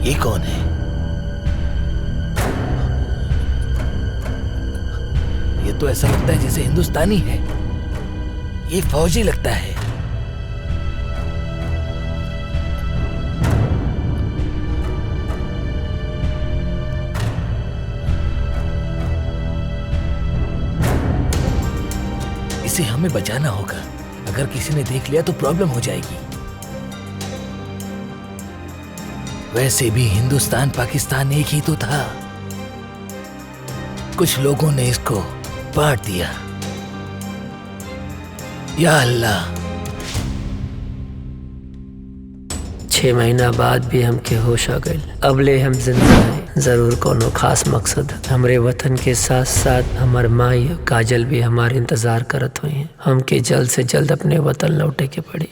ये कौन है? ये तो ऐसा लगता है जैसे हिंदुस्तानी है। ये फौजी लगता है। इसे हमें बचाना होगा। अगर किसी ने देख लिया तो प्रॉब्लम हो जाएगी। वैसे भी हिंदुस्तान पाकिस्तान एक ही तो था। कुछ लोगों ने इसको बांट दिया। या अल्लाह। 6 महीना बाद भी हमके होश आ गए। अबले हम जिंदा हैं। जरूर कोनो खास मकसद। हमरे वतन के साथ साथ हमार माई काजल भी हमारे इंतजार करत हुई हैं। हमके जल्द से जल्द अपने वतन लौटे के पड़ी।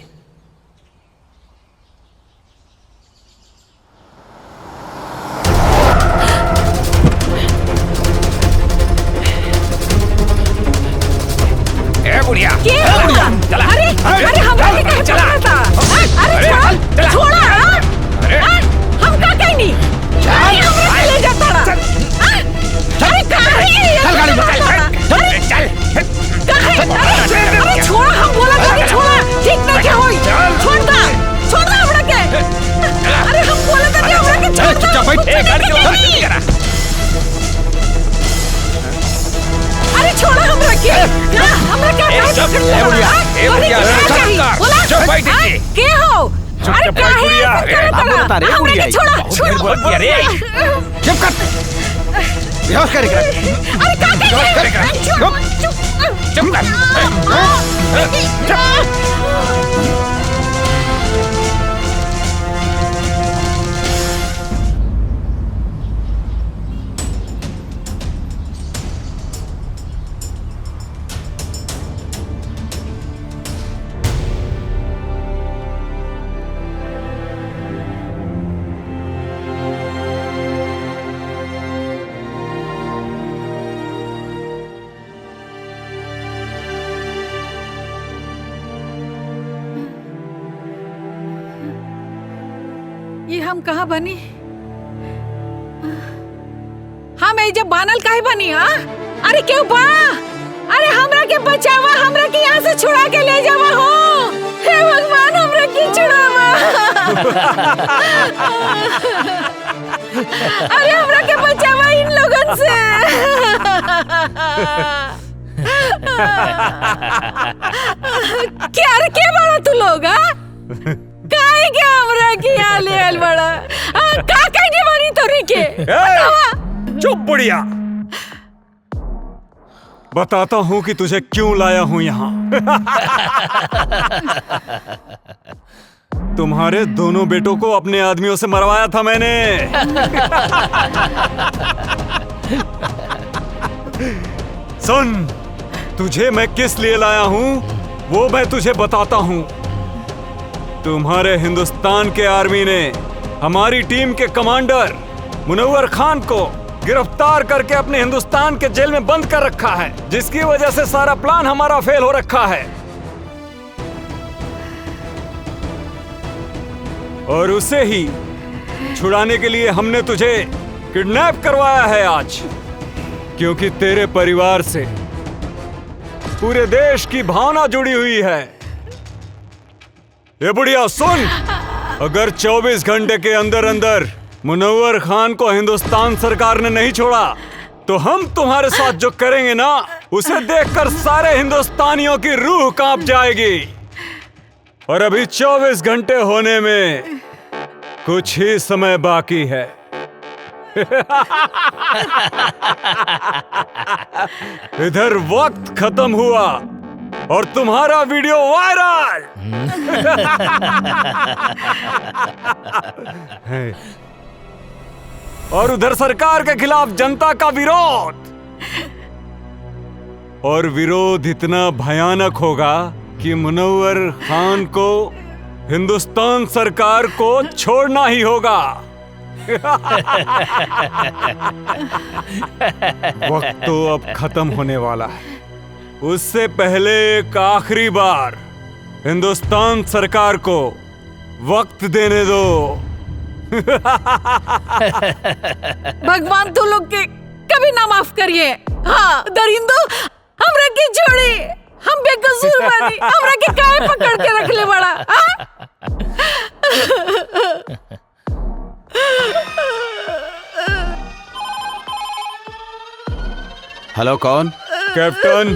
बुढ़िया चला। अरे हमरा के कहे चला था। अरे छोड़ा। हम का कहीं नहीं। हमरा ले जाता रहा। अरे चल गाड़ी में चल। अरे छोड़ा, हम बोला था छोड़ा। ठीक ना क्या होई? छोड़ दे हमरा के। अरे हम बोला था हमरा के छोड़। चुपचाप बैठ। गाड़ी के ऊपर नहीं करा। अरे छोड़ा हमरा के। हमरा क्या के हो? अरे क्या है? बता रहे बुढ़िया। छोड़ा रे। चुप कर। बेहोश करेगा। अरे क्या करेगा? चुप कर। ये हम कहाँ बनी? हम जब बानल काहे बनी? अरे क्यों बा? अरे हमरा के बचावा, हमरा के यहाँ से छुड़ा के ले जावा हो। हे भगवान, हमरा के छुड़ावा। अरे हमरा के बचावा इन लोगन से। क्या रे, क्या बड़ा तू लोग? काहे के हमरा के यहाँ ले आल बड़ा? का कहने बनी तोरी के? चुप बुढ़िया। बताता हूँ कि तुझे क्यों लाया हूँ यहाँ। तुम्हारे दोनों बेटों को अपने आदमियों से मरवाया था मैंने। सुन, तुझे मैं किस लिए लाया हूँ वो मैं तुझे बताता हूँ। तुम्हारे हिंदुस्तान के आर्मी ने हमारी टीम के कमांडर मुनव्वर खान को गिरफ्तार करके अपने हिंदुस्तान के जेल में बंद कर रखा है, जिसकी वजह से सारा प्लान हमारा फेल हो रखा है। और उसे ही छुड़ाने के लिए हमने तुझे किडनैप करवाया है आज, क्योंकि तेरे परिवार से पूरे देश की भावना जुड़ी हुई है। ये बुढ़िया सुन, अगर 24 घंटे के अंदर अंदर मुनव्वर खान को हिंदुस्तान सरकार ने नहीं छोड़ा तो हम तुम्हारे साथ जो करेंगे ना, उसे देखकर सारे हिंदुस्तानियों की रूह कांप जाएगी। और अभी 24 घंटे होने में कुछ ही समय बाकी है। इधर वक्त खत्म हुआ और तुम्हारा वीडियो वायरल। और उधर सरकार के खिलाफ जनता का विरोध। और विरोध इतना भयानक होगा कि मुनव्वर खान को हिंदुस्तान सरकार को छोड़ना ही होगा। वक्त तो अब खत्म होने वाला है। उससे पहले एक आखिरी बार हिंदुस्तान सरकार को वक्त देने दो। भगवान तू लोग के कभी ना माफ करिए। हाँ दरिंदो हमरा के छोड़ी, हम बेकसूर बानी, हमरा के काहे पकड़ के रख ले बड़ा। हेलो कौन? कैप्टन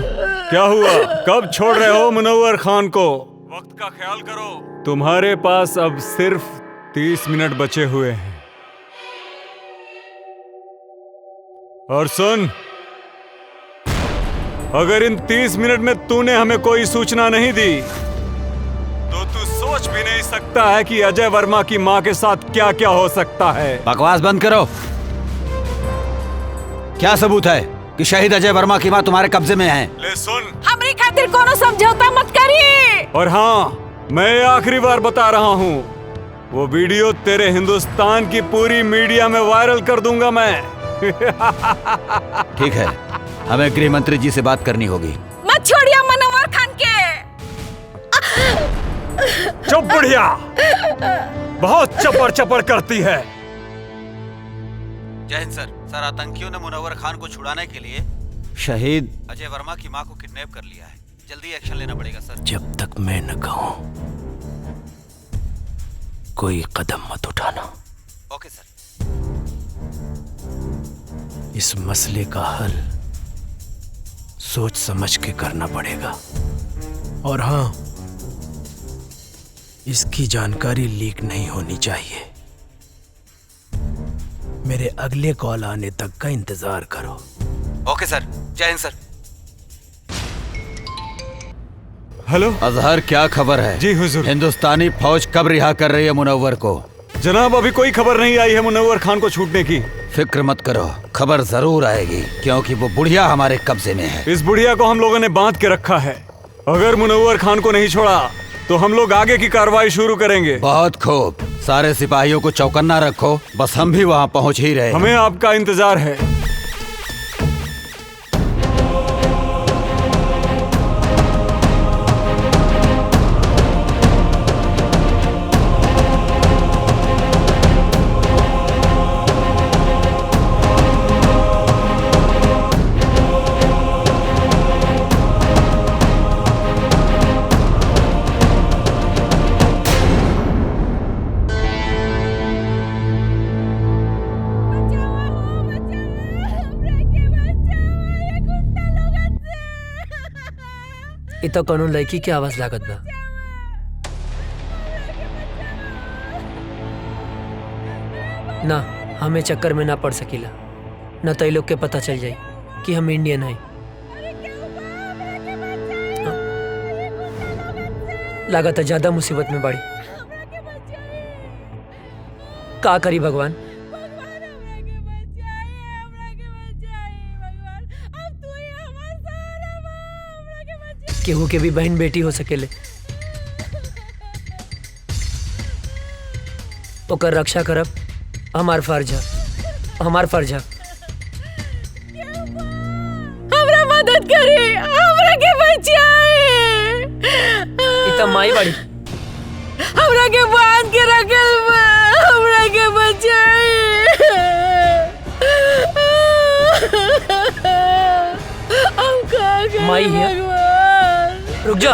क्या हुआ? कब छोड़ रहे हो मुनव्वर खान को? वक्त का ख्याल करो। तुम्हारे पास अब सिर्फ 30 मिनट बचे हुए हैं। और सुन, अगर इन 30 मिनट में तूने हमें कोई सूचना नहीं दी तो तू सोच भी नहीं सकता है कि अजय वर्मा की मां के साथ क्या क्या हो सकता है। बकवास बंद करो। क्या सबूत है कि शहीद अजय वर्मा की मां तुम्हारे कब्जे में है? ले सुन, हमरी खातिर कोनो समझौता मत करिए। और हाँ, मैं आखिरी बार बता रहा हूँ, वो वीडियो तेरे हिंदुस्तान की पूरी मीडिया में वायरल कर दूंगा मैं। ठीक है, हमें गृह मंत्री जी से बात करनी होगी। मत छोड़िए मुनव्वर खान के। चुप बुढ़िया, बहुत चपड़ चपड़ करती है। जय हिंद सर। सर, आतंकियों ने मुनव्वर खान को छुड़ाने के लिए शहीद अजय वर्मा की मां को किडनैप कर लिया है। जल्दी एक्शन लेना पड़ेगा सर। जब तक मैं न कहूं कोई कदम मत उठाना। ओके सर। इस मसले का हल सोच समझ के करना पड़ेगा। और हाँ, इसकी जानकारी लीक नहीं होनी चाहिए। मेरे अगले कॉल आने तक का इंतजार करो। ओके सर। जय हिंद सर। हेलो अजहर, क्या खबर है? जी हुजूर। हिंदुस्तानी फौज कब रिहा कर रही है मुनव्वर को? जनाब, अभी कोई खबर नहीं आई है मुनव्वर खान को छूटने की। फिक्र मत करो, खबर जरूर आएगी, क्योंकि वो बुढ़िया हमारे कब्जे में है। इस बुढ़िया को हम लोगों ने बांध के रखा है। अगर मुनव्वर खान को नहीं छोड़ा तो हम लोग आगे की कार्रवाई शुरू करेंगे। बहुत खूब, सारे सिपाहियों को चौकन्ना रखो, बस हम भी वहाँ पहुँच ही रहे। हमें आपका इंतजार है। इ तो कोनो लड़की की आवाज लागत बा। ना, हमें चक्कर में ना पड़ सकीला, न तो ये लोग के पता चल जाए कि हम इंडियन हैं। लागत है ज्यादा मुसीबत में बाड़ी। का करी भगवान? केहू के भी बहन बेटी हो सकेले, ओकर रक्षा करब हमार फर्ज है, हमार फर्ज है। हमरा मदद करी, हमरा के बचाए। इतना माई बाड़ी, हमरा के बांध के रखल बा, हमरा के बचाए। हम का करी माई है, रुक जा।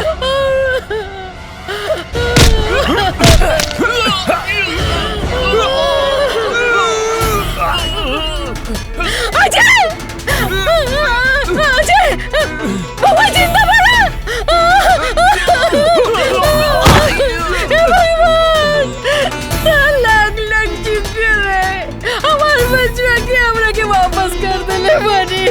अजय! अजय! बाबा जिंदा बना! लाख लाख शुक्र है, हमारे बचवा के हमरा के वापस कर देले बानी।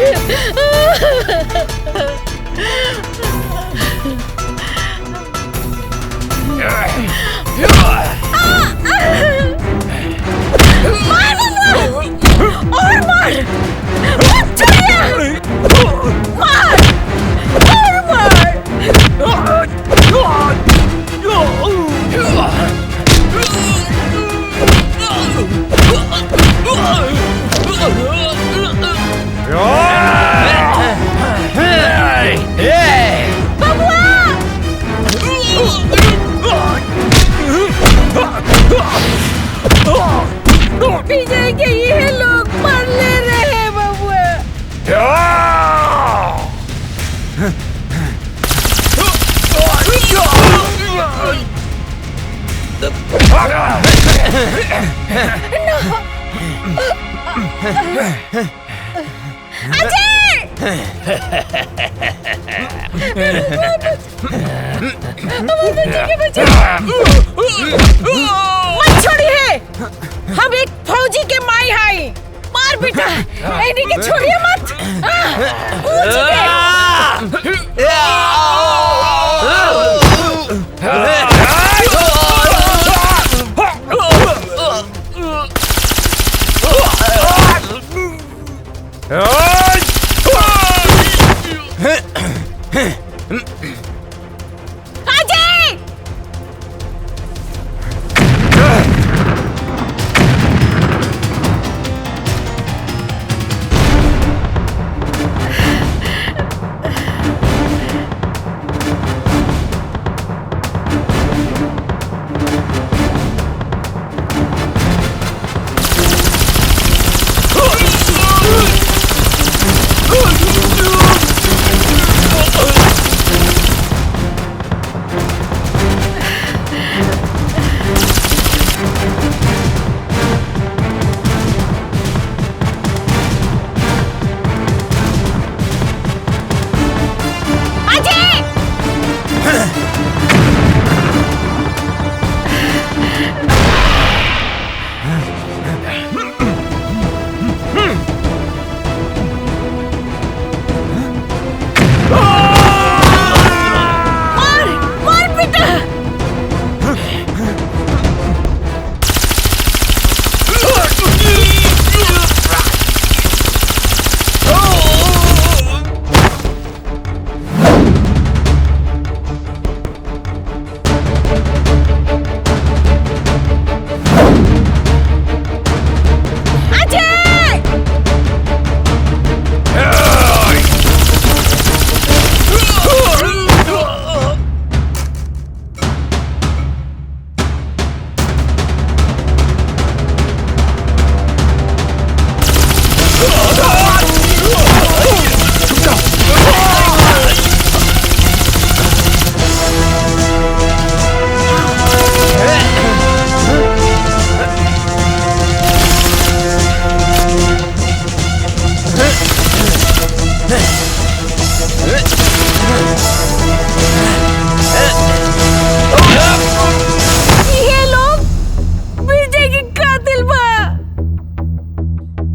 और मार! मत छोड़िए! मार! और मार! विजय के ये लोग मर ले रहे बबुआ। मत छोड़िए, हम एक फौजी के माई हाई। मार बेटा, ऐनी के छोड़िए मत।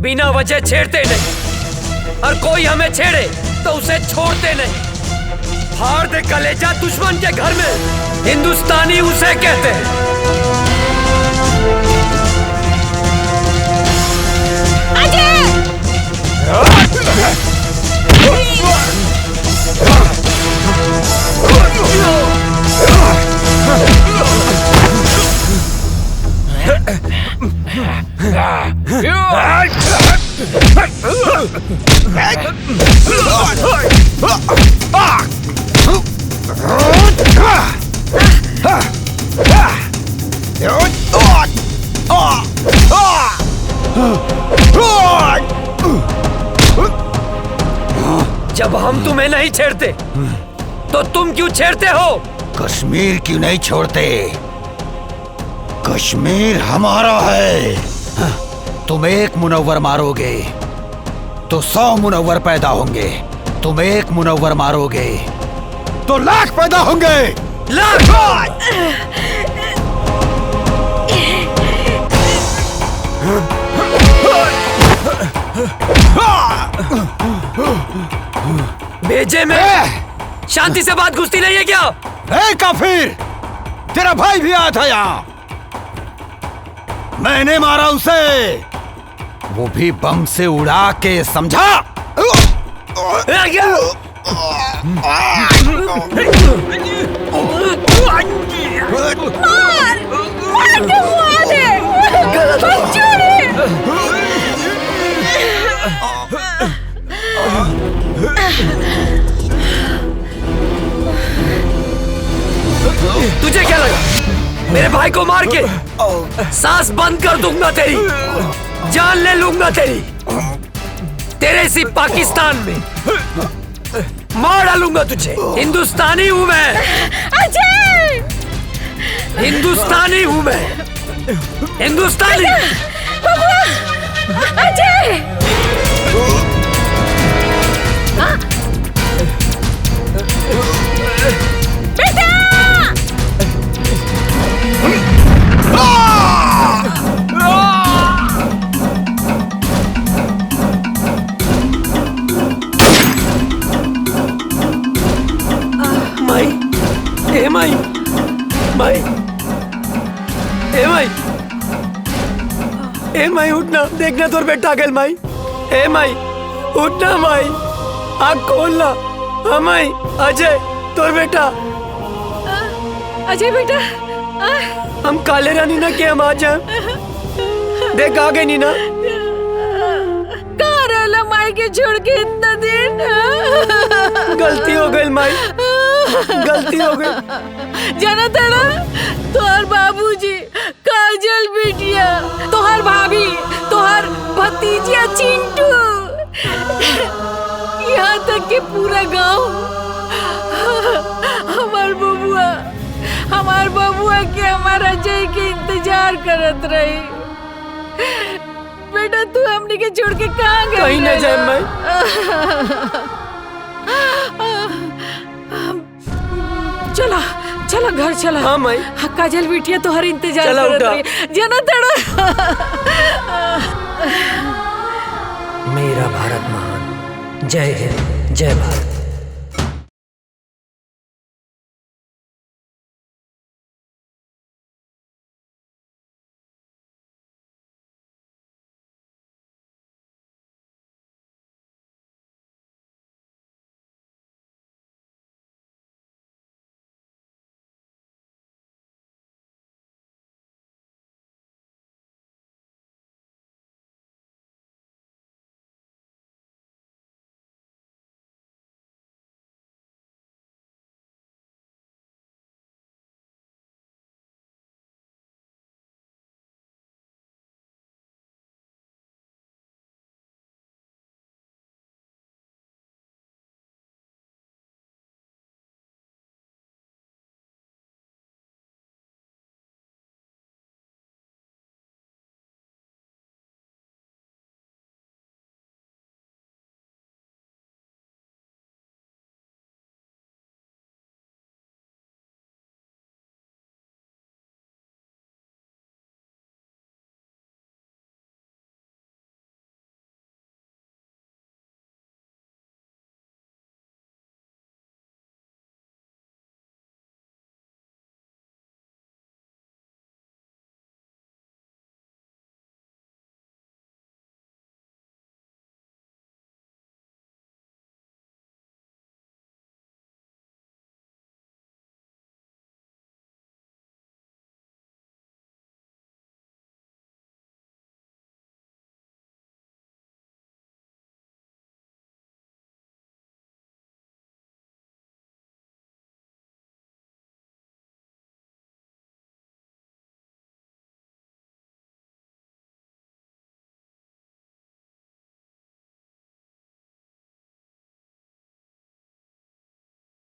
बिना वजह छेड़ते नहीं, और कोई हमें छेड़े तो उसे छोड़ते नहीं। फाड़ दे कलेजा दुश्मन के घर में, हिंदुस्तानी उसे कहते हैं। जब हम तुम्हें नहीं छेड़ते तो तुम क्यों छेड़ते हो? कश्मीर क्यों नहीं छोड़ते? कश्मीर हमारा है। तुम एक मुनव्वर मारोगे तो 100 मुनव्वर पैदा होंगे। तुम एक मुनव्वर मारोगे तो लाख पैदा होंगे। लाख! भेजे में शांति से बात घुसती नहीं है क्या? ए काफिर, तेरा भाई भी आया था यहाँ। मैंने मारा उसे, वो भी बम से उड़ा के, समझा? तुझे क्या लगा मेरे भाई को मार के सांस बंद कर दूंगा तेरी? जान ले लूंगा तेरी, तेरे इसी पाकिस्तान में मार डालूंगा तुझे। हिंदुस्तानी हूँ मैं, अजय! हिंदुस्तानी हूँ मैं, हिंदुस्तानी। अजय! बेटा! माई, ए माई, माई, ए माई, ए माई उठना, देखना तोर बेटा आ गया माई। ए माई उठना माई, आँख खोलना। हाँ माई, अजय तोर बेटा। अजय बेटा, हम काले रानी ना के हम आ जाए, देख आ गए नीना। कहाँ रहला माई के छोड़ के इतना दिन? गलती हो गई माई, गलती हो गई। जाना तेरा तोहर बाबूजी, काजल बिटिया, तोहर भाभी, तोहर भतीजिया चिंटू, यहाँ तक कि पूरा गांव हमार बबुआ के हमार अजय के इंतजार करत रही। बेटा तू हमने के छोड़ के कहाँ गई? कहीं न जाए मैं। चला चला घर चला। हाँ माई। काजल बिटिया तो हर इंतजार चला करत उठा। रही। जाना तड़ा। मेरा भारत महान। जय हिंद, जय भारत।